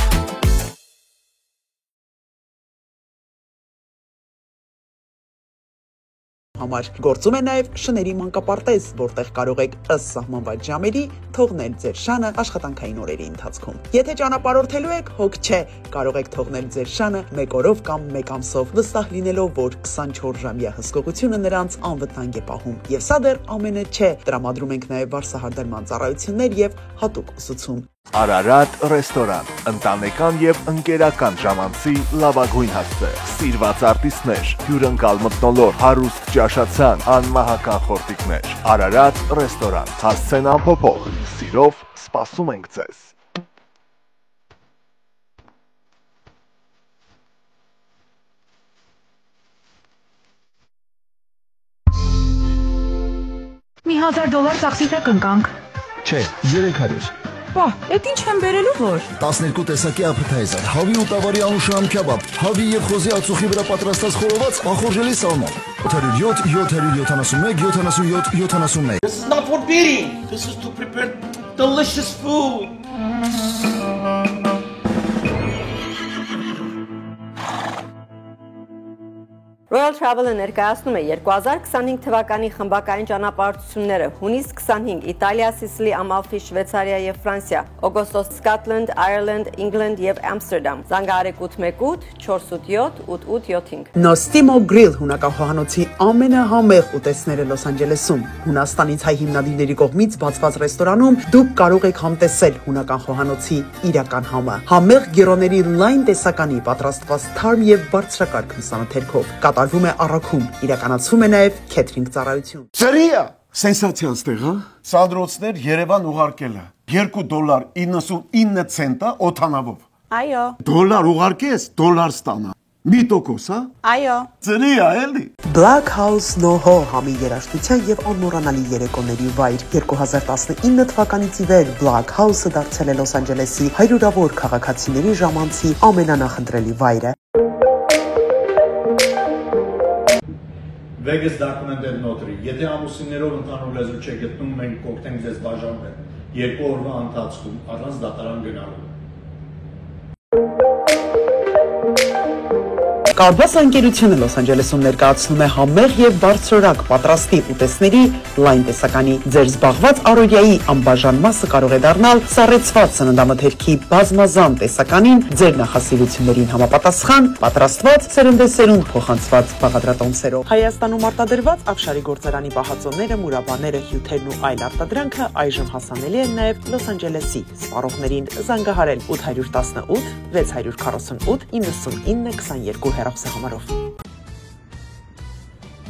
համար գործում է նաև շների մանկապարտեզ, որտեղ կարող եք ըստ սահմանված ժամերի թողնել ձեր շանը աշխատանքային օրերի ընթացքում։ Եթե ճանապարհորդելու եք, հոգ չէ, կարող եք թողնել ձեր շանը 1 օրով կամ 1 ամսով, վստահ լինելով, որ 24-ժամյա հսկողությունը նրանց անվտանգ է պահում։ Եվ սա դեռ ամենը չէ, տրամադրում ենք նաև վարսահարդարման ծառայություններ եւ հատուկ ուսուցում։ Արարատ ռեստորան, ընտանեկան եւ ընկերական ժամանցի լավագույն հասցե, սիրված արտիստներ, հյուրընկալ մթնոլորտ, հարուստ ճաշացան, անմահական խորտիկներ։ Արարատ ռեստորան, հասցեն ամփոփող, սիրով սպասում ենք ձեզ։ Մի $1000 ծախսի տակ ընկանք։ Չէ, 300։ Բա, էդ ինչ եմ բերելու որ։ 12 տեսակի appetizer, հավի ու տավարի անուշահամ քեբաբ, հավի եւ խոզի ածուխի վրա պատրաստած խորոված ախորժելի սալմոն։ 807, 771, 77, 71։ This is not for beating. This is to prepare delicious food. Royal Travel-ը ներկայացնում է 2025 թվականի խմբակային ճանապարհորդությունները հունիս 25 Իտալիա, Սիսիլի, Ամալֆի, Շվեյցարիա եւ Ֆրանսիա, օգոստոս Scotland, Ireland, England եւ Amsterdam։ Զանգահարեք 818 487 885։ Nostimo Grill հունակախոհանոցի ամենահամեղ ուտեստները Լոս Անջելեսում։ Հունաստանից հայ հիմնադիրների կողմից բացված ռեստորանում դուք կարող եք համտեսել հունական խոհանոցի իրական համը։ Համեղ գիրոների լայն տեսականի պատրաստված թարմ եւ բարձրակարգ մսանաթերքով։ Կատարվում է առաքում, իրականացվում է նաև քեթրինգ ծառայություն։ Ծրիա, սենսացիան ստեղ, հա։ Սանդրոցներ Երևան ուղարկելը $2.99 ցենտա օթանավով։ Այո։ Դոլար ուղարկես, դոլար ստանա։ 1%, հա։ Այո։ Ծրիա, էլի։ Black House NoHo համի երաժշտության եւ անմոռանալի երեկոների վայր 2019 թվականից ի վեր Black House-ը դարձել է Լոս Անջելեսի հարյուրավոր քաղաքացիների ժամանցի ամենանախընտրելի վայրը։ Vegas documented notary. Եթե ամուսիններով ընդհանուր լեզու չեք գտնում, մենք կօգնենք ձեզ բաժանվել 2 օրվա ընթացքում առանց դատարան գնալու։ Կարբասը ընկերությունը Լոս Անջելեսում ներկայացնում է համեղ եւ բարձրորակ պատրաստի ուտեստների լայն տեսականի։ Ձեր զբաղված առօրյայի անբաժան մասը կարող է դառնալ սառեցված սննդամթերքի բազմազան տեսականին, ձեր նախասիրություններին համապատասխան, պատրաստված սերնդեսերունդ փոխանցված բաղադրատոմսերով։ Հայաստանում արտադրված Ավշարի գործարանի պահածոները, մուրաբաները, հյութերն ու այլ արտադրանքը այժմ հասանելի են նաեւ Լոս Անջելեսի սպառողներին։ Զանգահարել 818 648 9922 հեռախոսահամարով։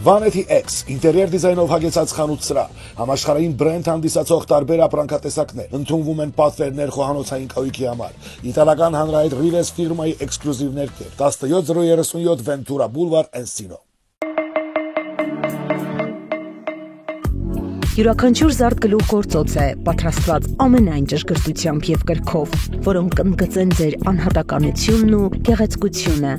Vanity X ինտերիեր դիզայնով հագեցած խանութ սրահ, համաշխարհային բրենդ հանդիսացող տարբեր ապրանքատեսակներ, ընդունվում են պատվերներ խոհանոցային կահույքի համար։ Իտալական հանրահայտ Rives ֆիրմայի էքսկլյուզիվ ներկեր 17037 Ventura Boulevard Encino։ Յուրաքանչյուր զարդ գլուխ գործոց է, պատրաստված ամենայն ճշգրտությամբ եւ կրքով, որոնք կընդգծեն ձեր անհատականությունն ու գեղեցկությունը։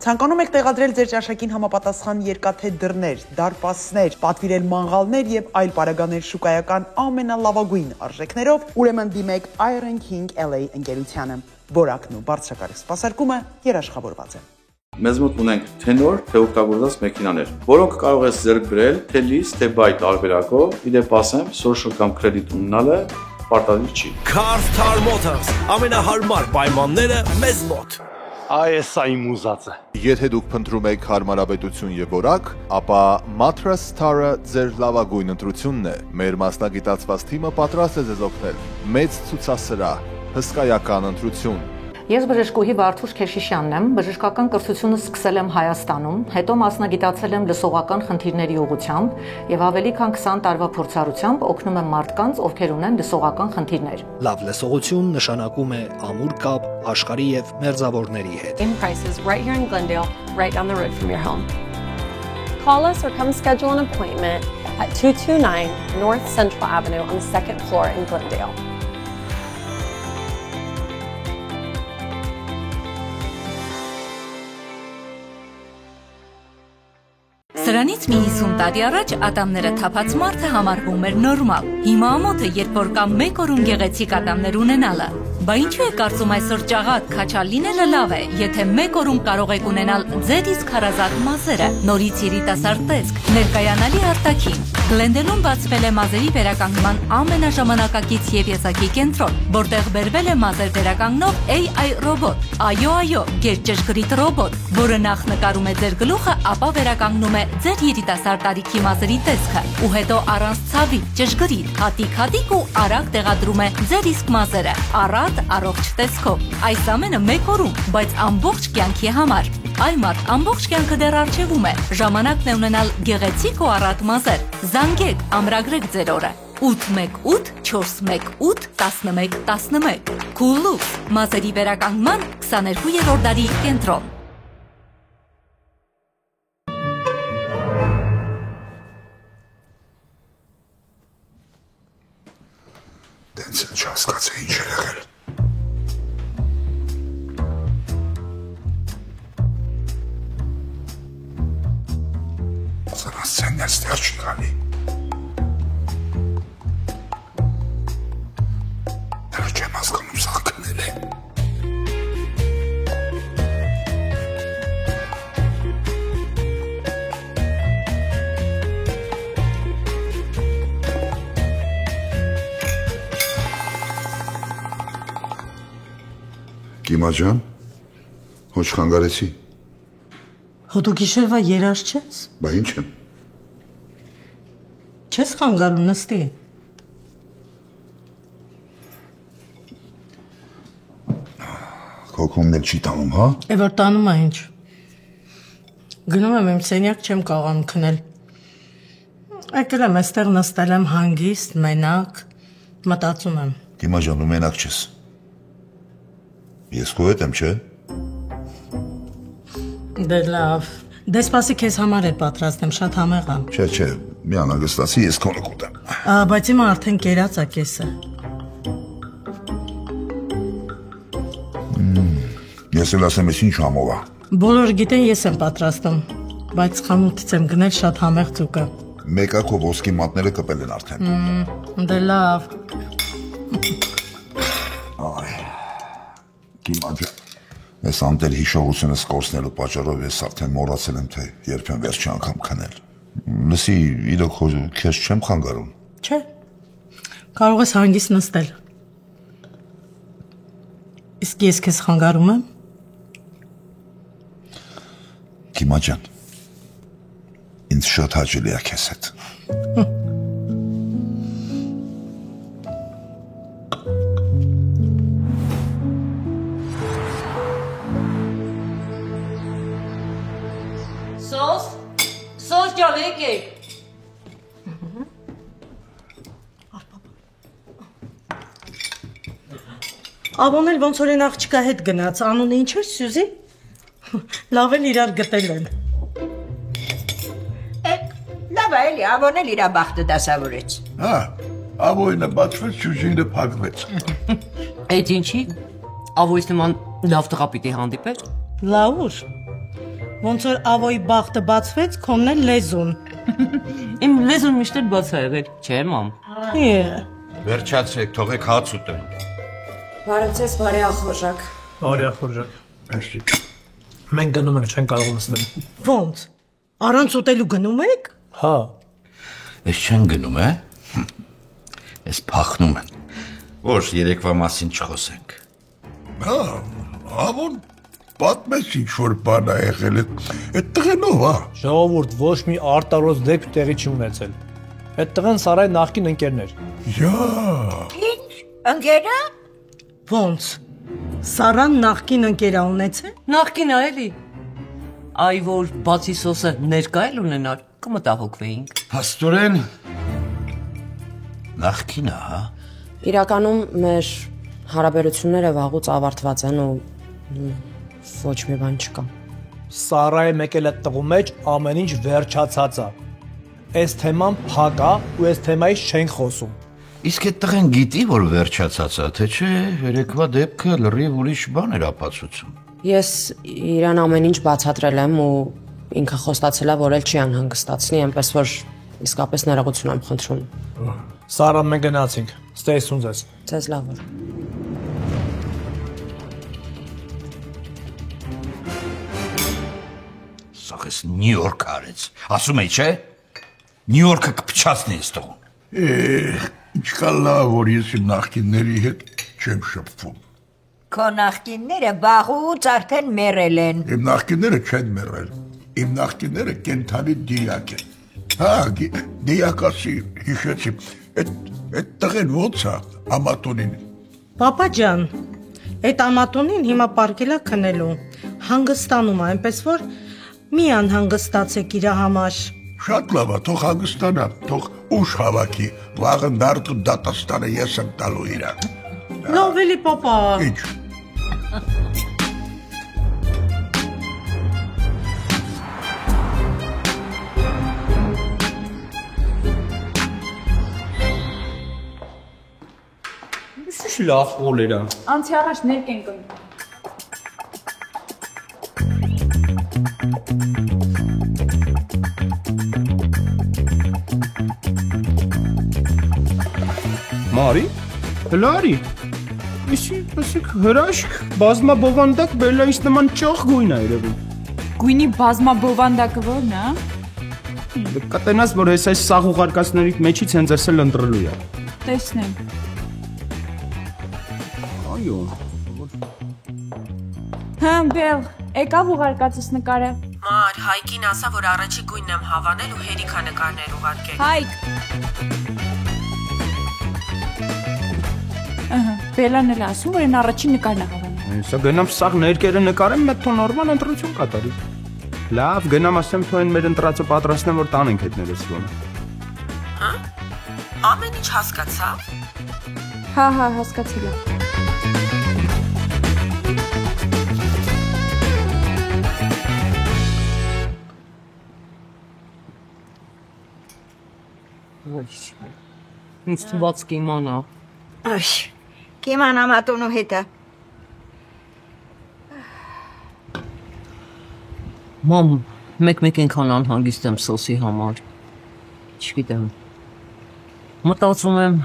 Ցանկանում եք տեղադրել ձեր ճաշակին համապատասխան երկաթե դռներ, դարպասներ, պատվիրել մանգալներ եւ այլ պարագաներ շուկայական ամենալավագույն արժեքներով, ուրեմն դիմեք Iron King LA ընկերությանը։ Որակն ու բարձրակարգ սպասարկումը երաշխավորված է։ Մեզ մոտ ունենք թե նոր, թե օգտագործված մեքենաներ, որոնք կարող ես ձեռք բերել թե լիզ, թե բայ տարբերակով, իդեպ ասեմ, social կամ credit ունենալը պարտադիր չի։ Car Motors, ամենահարմար պայմանները մեզ մոտ։ Այս այն մուզածը։ Եթե դուք փնտրում եք հարմարավետություն եւ որակ, ապա Mattress Star-ը ձեր լավագույն ընտրությունն է։ Մեր մասնագիտացված թիմը պատրաստ է ձեզ օգնել։ Մեծ ցուցասրահ, հսկայական ընտրություն։ Ես բժշկուհի Վարդուշ Քեշիշյանն եմ, բժշկական կրթությունը սկսել եմ Հայաստանում, հետո մասնագիտացել եմ լսողական խնդիրների ուղղությամբ եւ ավելի քան 20 տարվա փորձառությամբ օգնում եմ մարդկանց, ովքեր ունեն լսողական խնդիրներ։ Լավ լսողություն նշանակում է ամուր կապ աշխարհի եւ մերձավորների հետ։ In prices right here in Glendale, right down the road from your home. Call us or come schedule an appointment at 229 North Central Avenue on the 2nd floor in Glendale. Սրանից մի 50 տարի առաջ ատամները թափած մարդը համարվում էր նորմալ։ Հիմա ամոթ է, երբ որ կամ մեկ օրում գեղեցիկ ատամներ ունենալը։ Բա ինչու է կարծում այսօր ճաղատ քաչալ լինելը լավ է, եթե մեկ օրում կարող եք ունենալ ձեր իսկ հարազատ մազերը, նորից երիտասարդ տեսք, ներկայանալի արտաքին։ Գլենդելում բացվել է մազերի վերականգնման ամենաժամանակակից եւ եզակի կենտրոն, որտեղ բերվել է մազեր վերականգնող AI ռոբոտ։ Այո, գերճշգրիտ ռոբոտ, որը նախ նկարում է ձեր գլուխը, ապա վերականգնում է ձեր երիտասարդ տարիքի մազերի տեսքը, ու հետո առանց ցավի, ճշգրիտ, հատիկ ու արագ տեղադրում է ձեր իսկ մազերը, առողջ տեսքով։ Այս ամենը մեկ օրում, բայց ամբողջ կյանքի համար։ Այ մարդ, ամբողջ կյանքը դեռ առջևում է։ Ժամանակն է ունենալ գեղեցիկ ու առատ մազեր։ Զանգեք, ամրագրեք ձեր օրը։ 818 418 1111 Cool Look, մազերի վերականգնման 22-րդ դարի կենտրոն։ Դենց չհասկացա ինչ է եղել։ Սրանցեն այստեղ չի գալի։ Դեռ չեմ հասկանում սա քնել է։ Կիմա ջան, հոչ խանգարեցի։ Հո դու գիշերվա երազ չես։ Բա ինչ եմ։ Չես խանգարում նստի։ Քոքումն էլ չի տանում, հա։ Է որ տանում է ինչ։ Գնում եմ իմ սենյակ, չեմ կարողանում քնել։ Եկել եմ այստեղ նստել եմ հանգիստ, մենակ, մտածում եմ։ Կիմա ջան, դու մենակ չես։ Ես քո հետ եմ, չէ՞։ Դե լավ։ Դե սպասի քեզ համար էլ պատրաստ եմ, շատ համեղ եմ։ Չէ, մի անհանգստացի, ես քոնը կուտեմ։ Բայց հիմա արդեն կերած է կեսը։ Ես էլ ասեմ, ես ինչ համով է։ Բոլորը գիտեն ես եմ պատրաստում, բայց խանութից եմ գնել շատ համեղ ձուկը։ Մեկա քո ոսկի մատները կպել են արդեն։ Դե լավ։ Կիմա ջան, ես անտեր հիշողությունս կորցնելու պատճառով ես արդեն մոռացել եմ, թե երբ եմ վերջի անգամ քնել։ Լսի, իրոք քեզ չեմ խանգարում։ Չէ։ Կարող ես հանգիստ նստել։ Իսկ ես քեզ խանգարում եմ։ Կիմա ջան, ինձ շատ հաճելի է քեզ հետ։ Սոս ջան, եկեք։ Ավոն էլ ոնց որ են աղջկա հետ գնաց, անունը ինչ էր, Սյուզի։ Լավ էլ իրար գտել են։ Լավ է, էլի, Ավոն էլ իր բախտը դասավորեց։ Հա, Ավոյնը բացվեց, Սյուզինը փակվեց։ Այդ ինչի։ Ավոյս նման լավ տղա պիտի հանդիպեր։ Լաուր։ Ոնց որ Ավոյի բախտը բացվեց, քոնն էլ լեզուն։ Իմ լեզուն միշտ էլ բաց է եղել, չէ՞ մամ։ Վերջացրեք, թողեք հաց ուտեմ։ Բարեցես բարի ախորժակ։ Բարի ախորժակ։ Մենք գնում ենք, չեն կարող նստել։ Ոնց։ Առանց ուտելու գնում եք։ Հա։ Ես չեն գնում, է։ Ես փախնում են։ Ոչ, երեկվա մասին չխոսենք։ Հա, ավոն պատմես ինչ-որ բան ա եղել այդ տղենով, հա։ Ժողովուրդ, ոչ մի արտարոց դեպք տեղի չի ունեցել։ Այդ տղեն Սարայի նախկին ընկերներ։ Ինչ, ընկերը։ Ոնց։ Սարան նախկին ընկերա ունեցել։ Նախկին էլի։ Այ որ բացի սոսը ներկա էլ ունենար, կմտահոգվեինք։ Փաստորեն նախկինը, հա։ Իրականում մեր հարաբերությունները վաղուց ավարտված են ու ոչ մի բան չկա։ Սարայի մեկ էլ այդ տղու մեջ ամեն ինչ վերջացած է։ Այս թեման փակ է ու այս թեմայից չենք խոսում։ Իսկ այդ տղեն գիտի, որ վերջացած է, թե չէ, երեկվա դեպքը լրիվ ուրիշ բան էր ապացուցում։ Ես իրան ամեն ինչ բացատրել եմ ու ինքը խոստացել է, որ էլ չի անհանգստացնի, այնպես որ իսկապես ներողություն եմ խնդրում։ Սարա, մենք գնացինք։ Ստեսուն ձեզ։ Ձեզ լավ օր։ Սաղ ես Նյու Յորք արեց, ասում էի, չէ, Նյու Յորքը կպչացնի ես տղուն։ Ինչքան լավ, որ ես իմ նախկինների հետ չեմ շփվում։ Քո նախկինները վաղուց արդեն մեռել են։ Իմ նախկինները չեն մեռել։ Իմ նախկինները կենթանի դիակ են։ Հա, դիակասի, հիշեցի։ Այդ տղեն ոնց է, ամատոնին։ Պապա ջան, այդ ամատոնին հիմա պարկել է քնելու։ Հանգստանում է, այնպես որ մի անհանգստացեք իր համար։ Շատ լավ է, թող հանգստանա, թող ուշ հավաքի, վաղը նարդ ու դատաստանը ես եմ տալու իրան։ Լավ էլի պապա։ Ինչ։ Շիշ լավ օլերա։ Անցի առաջ ներք ենք գնում։ Մարի, հլարի, իսիկ հրաշք, բազմաբովանդակ բելայից նման ճող գույն է երևում։ Գույնի բազմաբովանդակը ո՞րն է։ Կտենաս, որ այս սաղ ուղարկածների մեջից հենց ես էլ ընտրելու է։ Տեսնեմ։ Այո։ Հա, բել, եկավ ուղարկածս նկարը։ Մար, Հայկին ասա, որ առաջի գույնն եմ հավանել ու հերիքա նկարներ ուղարկել։ Հայկ։ Բելան էլ ասում, որ են առաջին նկարն է հավանել։ Սա գնամ սաղ ներկերը նկարեմ, մեկ թո նորմալ ընտրություն կատարի։ Լավ, գնամ ասեմ, թո այն մեր ընտրածը պատրաստեմ, որ տանենք այդ ներեսվոնը։ Հա? Ամեն ինչ հասկացավ։ Հա, հասկացել եմ։ Ինձ թվաց կիմանա։ Այ, կիմանա մատոնու հետը։ Մամ, մեկ ենքան անհանգիստ եմ սոսի համար։ Չգիտեմ։ Մտածում եմ,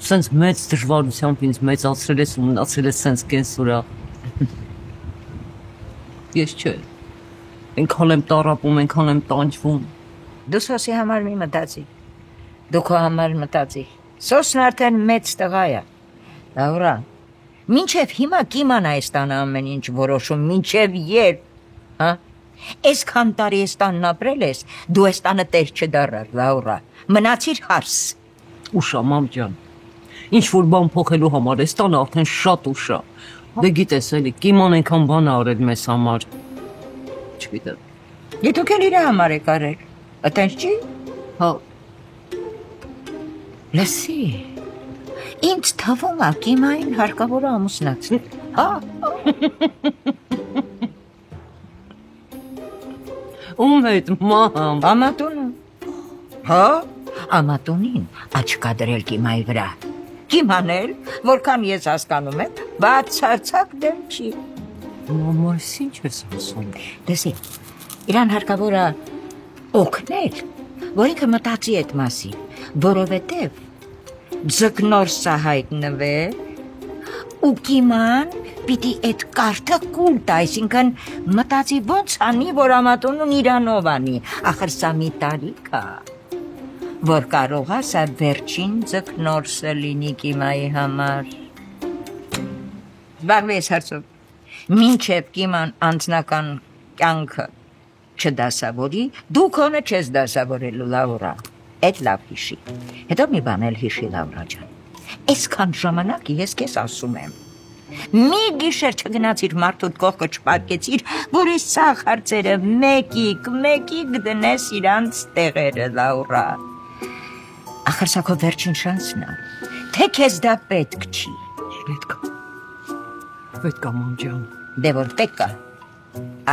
սենց մեծ դժվարությամբ ինձ մեծացրել ես ու մնացել ես սենց կենսուրա։ Ես չէ։ Ենքան եմ տարապում, ենքան եմ տանջվում։ Դու սոսի համար մի մտածի։ Դու քո համար մտածի։ Սոսն արդեն մեծ տղա է։ Լավրա, մինչև հիմա կիմանա այս տանը ամեն ինչ որոշում, մինչև երբ, հա? Այսքան տարի այս տանն ապրել ես, դու այս տանը տեր չդառար, Լավրա, մնացիր հարս։ Ուշա, մամ ջան, ինչ-որ բան փոխելու համար այս տանը արդեն շատ ուշ է։ Դե գիտես էլի, կիման այնքան բան է արել մեզ համար։ Չգիտեմ։ Դուք էլ իր համար եք արել, այդպես չի։ Հա։ Լսի, ինձ թվում է կիմային հարկավոր է ամուսնացնել, հա։ Ում հետ, մամ։ Ամատունը։ Հա, ամատունին աչկա դրել կիմայի վրա։ Կիմանել, որքան ես հասկանում եմ, բացարձակ դեմ չի։ Մամա, ինչ ես ասում։ Լսի, իրան հարկավոր է օգնել, որ ինքը մտածի այդ մասին, որովհետև ձկնոր սա հայտնվել ու կիման պիտի այդ կարթը կուլ տա, այսինքն մտածի ոնց անի, որ ամատունուն իրանով անի, ախր սա մի տարիք է, որ կարող է սա վերջին ձկնորսը լինի Կիմայի համար։ Բաղվես հարցով, մինչև Կիման անձնական կյանքը չդասավորի, դու քոնը չես դասավորելու, Լաուրա, այդ լավ հիշի, հետո մի բան էլ հիշի, Լաուրա ջան, այսքան ժամանակ ես քեզ ասում եմ, մի գիշեր չգնացիր մարդուդ կողքը չպատկեցիր, որ այս սաղ հարցերը մեկիկ դնես իրանց տեղերը, Լաուրա, ախր սա քո վերջին շանսն է, թե քեզ դա պետք չի։ Պետք է, մամ ջան։ Դե որ պետք է,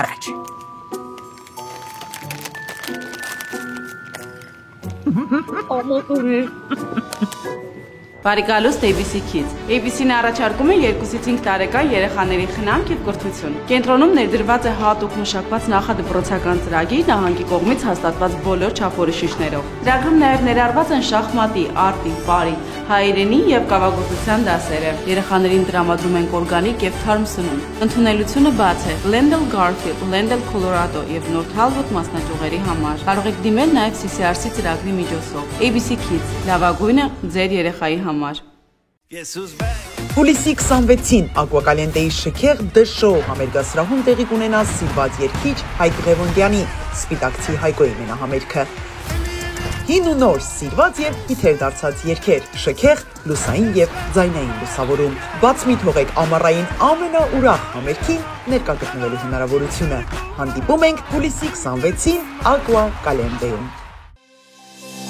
առաջ։ Բարի գալուստ ABC Kids։ ABC-ն առաջարկում է 2-ից 5 տարեկան երեխաների խնամք եւ կրթություն։ Կենտրոնում ներդրված է հատուկ մշակված նախադպրոցական ծրագիր նահանգի կողմից հաստատված բոլոր չափորոշիչներով։ Ծրագրում նաեւ ներառված են շախմատի, արտի, պարի, հայերենի եւ կավագործության դասերը։ Երեխաներին տրամադրում են օրգանիկ եւ թարմ սնունդ։ Ընդունելությունը բաց է Glendale Garfield, Glendale Colorado եւ North Hollywood մասնաճյուղերի համար։ Կարող եք դիմել նաեւ CCRC ծրագրի միջոցով։ ABC Kids, լավագույնը ձեր երեխայի համար։ Հուլիսի 26-ին Ակվակալենտեի շքեղ դշո համերգասրահում տեղի կունենա սիրված երգիչ Հայկ Ղևոնդյանի սպիտակցի Հայկոյի մենահամերգը։ Հին ու նոր սիրված եւ իթեր դարձած երգեր, շքեղ, լուսային եւ ձայնային լուսավորում։ Բաց մի թողեք ամառային ամենաուրախ համերգին ներկա գտնվելու հնարավորությունը։ Հանդիպում ենք հուլիսի 26-ին Ակվակալենտեում։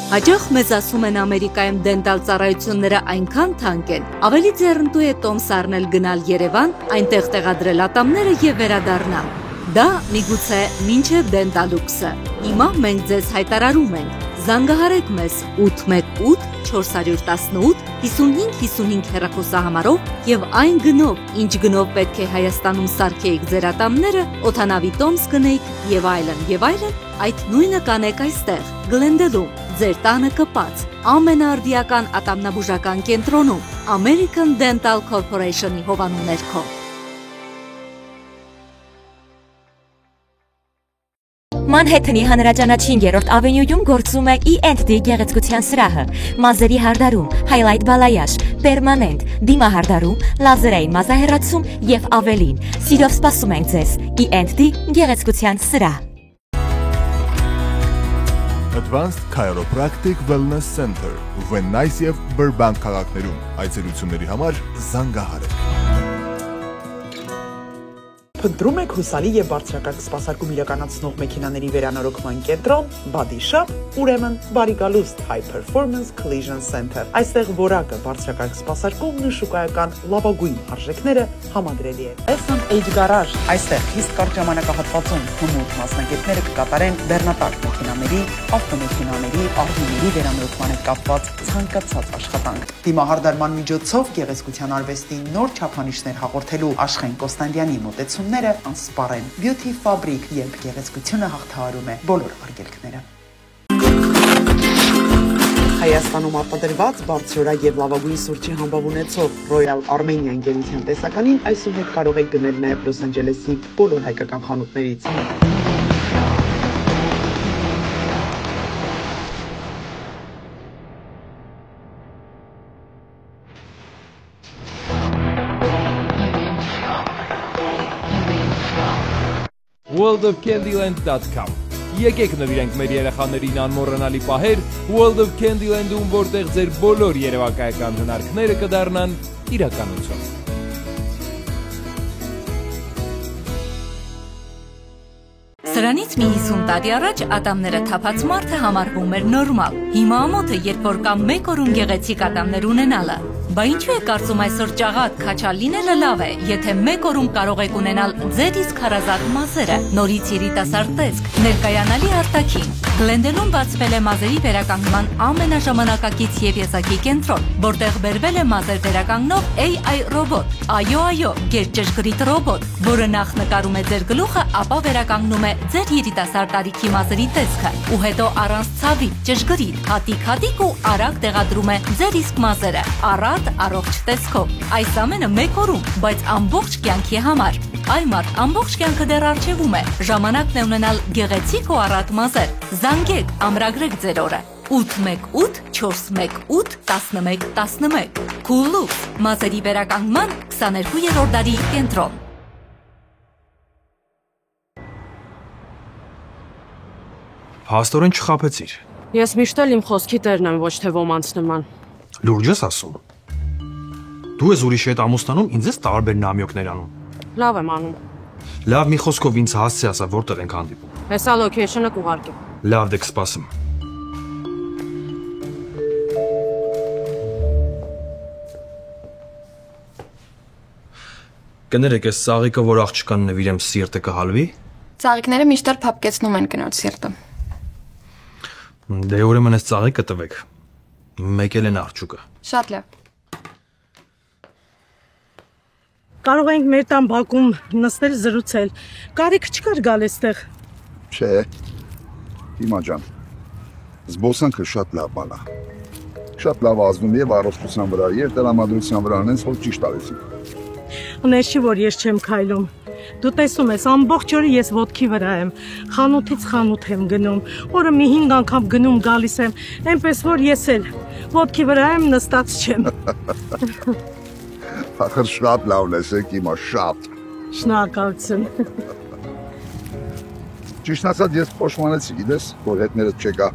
Հաջող մեզ ասում են Ամերիկայում դենտալ ծառայությունները այնքան թանկ են, ավելի ձեռնտու է տոմս առնել գնալ Երևան, այնտեղ տեղադրել ատամները եւ վերադառնալ։ Դա միգուցե մինչև դենտալուքսը։ Հիմա մենք ձեզ հայտարարում ենք. զանգահարեք մեզ 818 418 5555 հեռախոսահամարով եւ այն գնով, ինչ գնով պետք է Հայաստանում սարքեիք ձեր ատամները, օդանավի տոմս գնեիք եւ այլն, այդ նույնը կանեք այստեղ, Glendale-ում, ձեր տանը կպած, ամենաարդիական ատամնաբուժական կենտրոնում, American Dental Corporation-ի հովանու ներքո։ Մանհեթենի հանրաճանաչին 3-րդ ավենյուում գործում է E&D գեղեցկության սրահը, մազերի հարդարում, հայլայթ բալայաշ, պերմանենտ, դիմահարդարում, լազերային մազահեռացում եւ ավելին։ Սիրով սպասում ենք ձեզ E&D գեղեցկության սրահ։ Advanced Chiropractic Wellness Center, Venice եւ Burbank քաղաքներում այցելությունների համար զանգահարեք։ Փնտրում եք հուսալի եւ բարձրակարգ սպասարկում իրականացնող մեքենաների վերանորոգման կենտրոն, Body Shop, ուրեմն բարի գալուստ High Performance Collision Center։ Այստեղ որակը, բարձրակարգ սպասարկումն ու շուկայական լավագույն արժեքները համադրելի են։ S&H Garage, այստեղ իսկ կարճ ժամանակահատվածում հմուտ մասնագետները կկատարեն բեռնատար մեքենաների, ավտոմեքենաների, արհիների վերանորոգման հետ կապված ցանկացած աշխատանք։ Դիմահարդարման միջոցով գեղեցկության արվեստին նոր չափանիշներ հաղորդելու Աշխեն Կոստանդյանի մոտեցումները անսպառ են։ Beauty Fabric, երբ գեղեցկությունը հաղթահարում է բոլոր արգելքները։ Հայաստանում արտադրված բարձրորակ եւ լավագույն սուրճի համբավ ունեցող Royal Armenia ընկերության տեսականին այսուհետ կարող եք գնել նաեւ Լոս Անջելեսի բոլոր հայկական խանութներից։ worldofcandyland.com Եկեք նվիրենք մեր երեխաներին անմոռանալի պահեր World of Candyland-ում, որտեղ ձեր բոլոր երևակայական հնարքները կդառնան իրականություն։ Սրանից մի 50 տարի առաջ ատամները թափած մարդը համարվում էր նորմալ։ Հիմա ամոթը, երբ որ կամ մեկ օրում գեղեցիկ ատամներ ունենալը։ Բա ինչու է կարծում այսօր ճաղատ քաչալ լինելը լավ է, եթե մեկ օրում կարող եք ունենալ ձեր իսկ հարազատ մազերը, նորից երիտասարդ տեսք, ներկայանալի արտաքին։ Glendale-ում բացվել է մազերի վերականգնման ամենաժամանակակից եւ եզակի կենտրոն, որտեղ բերվել է մազեր վերականգնող AI ռոբոտ։ Այո, գերճշգրիտ ռոբոտ, որը նախ նկարում է ձեր գլուխը, ապա վերականգնում է ձեր երիտասարդ տարիքի մազերի տեսքը, ու հետո առանց ցավի, ճշգրիտ, Հատիկ-հատիկ ու արագ տեղադրում է ձեր իսկ մազերը։ Առատ առողջ տեսքով։ Այս ամենը մեկ օրում, բայց ամբողջ կյանքի համար։ Այմարտ ամբողջ կյանքը դեռ առջևում է։ Ժամանակն է ունենալ գեղեցիկ ու առատ մազեր։ Զանգեք, ամրագրեք ձեր օրը։ 818 418 1111 Cool-Loops մազերի վերականգնման 22-րդ դարի կենտրոն։ Փաստորեն չխաբեցիր։ Ես միշտ էլ իմ խոսքի տերն եմ, ոչ թե ոմանց նման։ Լուրջ ես ասում։ Դու ես ուրիշի հետ ամուսնանում, ինձ ես տարբեր նամյոկներ անում։ Լավ եմ անում։ Լավ, մի խոսքով ինձ հասցի ասա, որտեղ ենք հանդիպում։ Հեսա լոքեյշնը կուղարկեմ։ Լավ, դե կսպասեմ։ Կներեք, այս ծաղիկը, որ աղջկան նվիրեմ, սիրտը կհալվի։ Ծաղիկները միշտ էլ փափկեցնում են կնոջ սիրտը։ Դե ուրեմն այս ծաղիկը տվեք։ Մեկ էլ են աղջուկը։ Շատ լավ։ Կարող ենք մեր տան բակում նստել զրուցել։ Կարիք չկար գալ այստեղ։ Չէ։ Հիմա ջան։ Զբոսանքը շատ լավ բան է։ Շատ լավ ազդում եւ առողջության վրա, եւ տրամադրության վրա նենց որ ճիշտ արեցին։ Հենց չի որ ես չեմ քայլում։ Դու տեսում ես, ամբողջ օրը ես ոտքի վրա եմ, խանութից խանութ եմ գնում, օրը մի 5 անգամ գնում գալիս եմ, այնպես որ ես էլ ոտքի վրա եմ, նստած չեմ։ Ախր շատ լավն ես, հիմա շատ։ Շնորհակալություն։ Ճիշտ ասած ես փոշմանեցի, գիտես, որ հետներդ չեկա։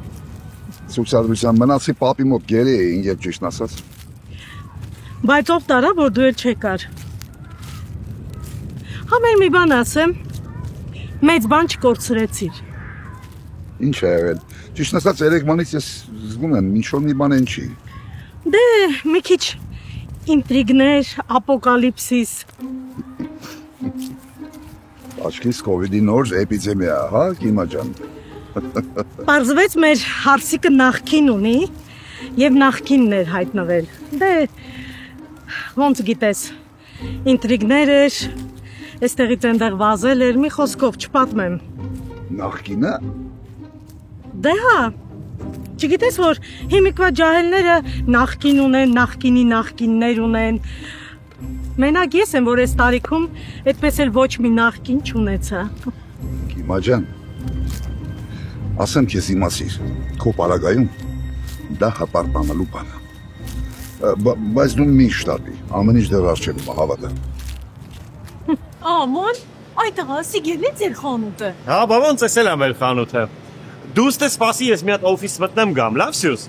Ցուցադրության մնացի պապի մոտ գերի էին եւ ճիշտ ասած։ Բայց ով տարա, որ դու էլ չեկար։ Համեր մի բան ասեմ, մեծ բան չկորցրեցիր։ Ինչ է եղել։ Ճիշտ ասած երեքմանից ես զգում եմ, ինչ որ մի բան են չի։ Դե մի քիչ ինտրիգներ, ապոկալիպսիս։ Աչքիս կովիդի նոր էպիդեմիա, հա, Կիմա ջան։ Պարզվեց մեր հարսիկը նախքին ունի եւ նախքինն էր հայտնվել։ Դե ոնց գիտես, ինտրիգներ էր, այստեղից այնտեղ վազել էր, մի խոսքով չպատմեմ։ Նախքինը։ Դե հա, չգիտես որ հիմիկվա ջահելները նախքին ունեն, նախքինի նախքիններ ունեն։ Մենակ ես եմ, որ այս տարիքում այդպես էլ ոչ մի նախքին չունեցա։ Կիմա ջան, ասեմ քեզ իմացիր, քո պարագայում դա հապարտանալու բան է։ Բայց դու մի շտապի, ամեն ինչ դեռ առջևում է, հավատա։ Աման, այդ աղասի գել է ձեր խանութը։ Հա, բա ոնց էս էլ է մեր խանութը։ Դու ստե սպասի, ես մի հատ օֆիս մտնեմ գամ, լավ սյուս։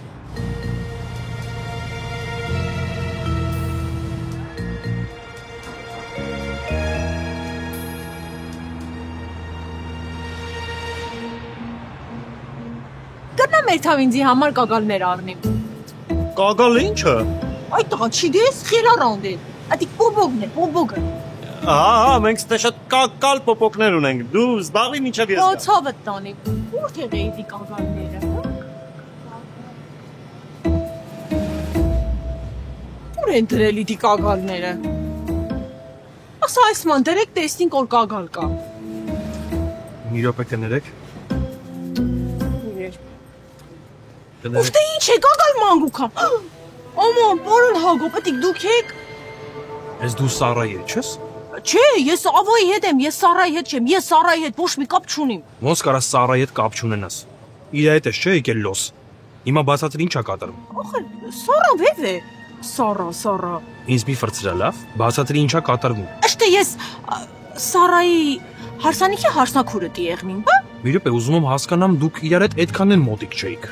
Գտնա մեր թավինձի համար կագալներ առնիմ։ Կագալը ինչը։ Այդ տղա չգես խիրարանդ է։ Ատիկ պոպոգն է, պոպոգը։ Հա, մենք ստե շատ կալ պոպոկներ ունենք։ Դու զբաղվի մինչև ես գամ։ Հա, ցավդ տանի։ Որտեղ է դի կագալները։ Ուր են դրելի դի կագալները։ Ասա այս ման դրեք տեսնենք որ կագալ կա։ Մի րոպե կներեք։ Ով դե ինչ է կագալ մանգուքա։ Աման, պարոն Հակոբ, ատիկ դուք եք։ Ես դու Սարայի հետ չես։ Չէ, ես ավոյի հետ եմ, ես Սարայի հետ չեմ, ես Սարայի հետ ոչ մի կապ չունիմ։ Ոնց կարաս Սարայի հետ կապ չունենաս։ Իր հետ ես չէ եկել լոս։ Հիմա բացատրի ինչա կատարում։ Ախր, Սարա վեվ է։ Սարա։ Ինձ մի ֆրծրա լավ, բացատրի ինչա կատարվում։ Աշտե ես Սարայի հարսանիքի հարսնաքուրը դիեղնին, բա։ Մի րոպե, ուզում եմ հասկանամ դուք իրար հետ այդքան են մոտիկ չէիք։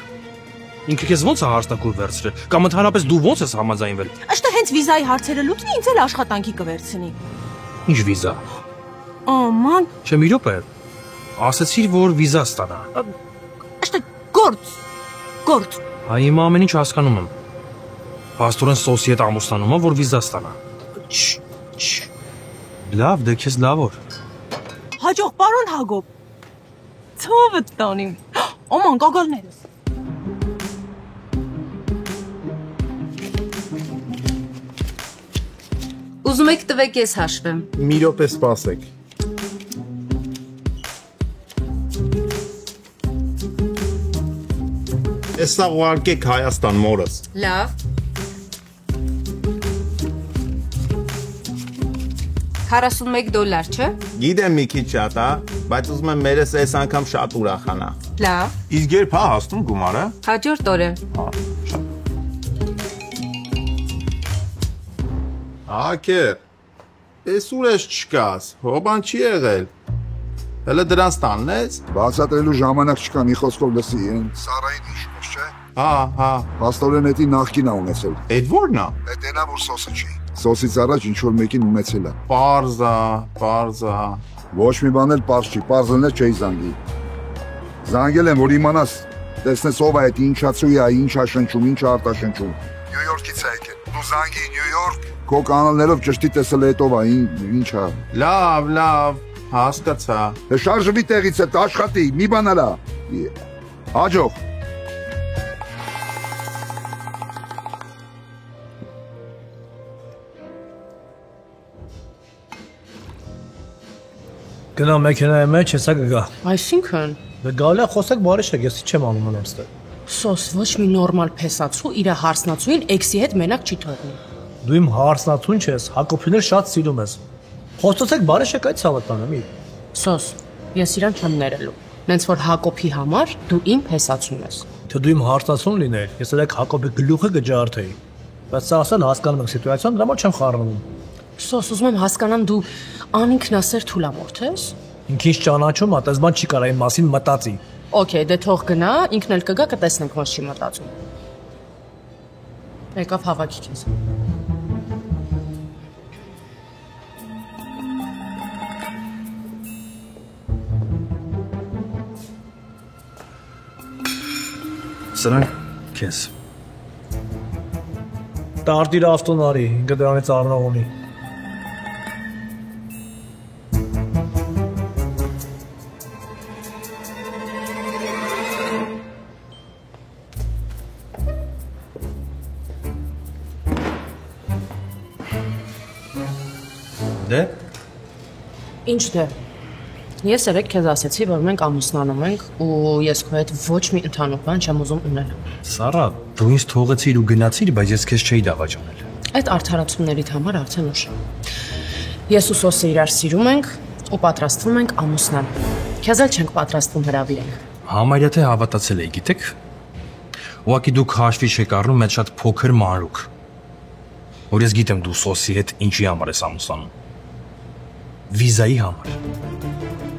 Ինքը քեզ ոնց է հարսնակուր վերցրել, կամ ընդհանրապես դու ոնց ես համաձայնվել։ Աշտե հենց վիզայի հարցերը լուծնի, ինձ էլ աշխատանքի կվերցնի։ Ինչ վիզա։ Աման։ Չէ, մի րոպե։ Ասացիր, որ վիզա ստանա։ Աշտե գործ։ Հա, հիմա ամեն ինչ հասկանում եմ։ Պաստորեն սոսի հետ ամուսնանում է, որ վիզա ստանա։ Լավ, դե քեզ լավ օր։ Հաջող պարոն Հակոբ։ Ցավդ տանիմ։ Աման, կագալներս։ Ուզում եք տվեք ես հաշվեմ։ Մի րոպե սպասեք։ Ես սա ուղարկեք Հայաստան մորս։ Լավ։ 41 դոլար, չէ։ Գիտեմ մի քիչ շատ է, բայց ուզում եմ մերս այս անգամ շատ ուրախանա։ Լավ։ Իսկ երբ հա հասնում գումարը։ Հաջորդ օրը։ Ակեր, ես ուր ես չկաս, հոբան չի եղել, հելը դրանց տանն ես։ Բացատրելու ժամանակ չկա, մի խոսքով լսի, Սարային իշմուս չէ։ Հա։ Պաստորեն էտի նախկին ա ունեցել։ Էդ որն ա։ Էդ ենա, որ սոսը չի։ Սոսից առաջ ինչ-որ մեկին ունեցել ա։ Պարզա։ Ոչ մի բան էլ պարզ չի, պարզն էլ չէի զանգի։ Զանգել եմ, որ իմանաս, տեսնես ով ա էտ, ինչացու ա, ինչ ա շնչում, ինչ ա արտաշնչում։ Նյու Յորքից ա եկել, դու զանգի Նյու Յորք, քո կանալներով ճշտի տեսել է հետով ա, ինչ ա։ Լավ, հասկացա։ Շարժվի տեղից է, աշխատի, մի բան ալա։ Հաջող։ Գնա մեքենայի մեջ, հեսա կգա։ Այսինքն Դե գալի խոսեք բարի շեք, ես չեմ անում այստեղ։ Սոս ոչ մի նորմալ փեսացու իր հարսնացուին էքսի հետ մենակ չի թողնում։ Դու իմ հարսնացուն չես, Հակոբին էլ շատ սիրում ես։ Խոսեցեք բարի շեք այդ ցավատանը մի։ Սոս, ես իրան չեմ ներելու։ Նենց որ Հակոբի համար դու իմ փեսացուն ես։ Թե դու իմ հարսնացուն լիներ, ես էլ Հակոբի գլուխը կջարդեի։ Բայց սա ասել հասկանում եք սիտուացիան, դրա համար չեմ խառնում։ Սոս, ուզում եմ հասկանամ դու անինքնասեր թուլամորթ ես։ Ինքիս ճանաչում, ատես բան չի կարա իմ մասին մտածի։ Okay, դե թող գնա, ինքն էլ կգա կտեսնենք ոնց չի մտածում։ Եկավ հավաքի քեզ։ Սրանք քեզ։ Տարտիր ավտոնարի, ինքը դրանից առնող ունի։ Դե։ Ինչ դե։ Ես երեք քեզ ասեցի, որ մենք ամուսնանում ենք ու ես քո հետ ոչ մի ընդհանուր բան չեմ ուզում ունել։ Սարա, դու ինձ թողեցիր ու գնացիր, բայց ես քեզ չէի դավաճանել։ Այդ արդարացումներիդ համար արդեն ուշ է։ Ես ու Սոսը իրար սիրում ենք ու պատրաստվում ենք ամուսնան։ Քեզ էլ չենք պատրաստվում հրավիրենք։ Համարյա թե հավատացել էի, գիտեք։ Ուղղակի դուք հաշվի չեք առնում այդ շատ փոքր մանրուք։ Որ ես գիտեմ դու Սոսի հետ ինչի համար ես ամուսնանում։ Վիզայի համար։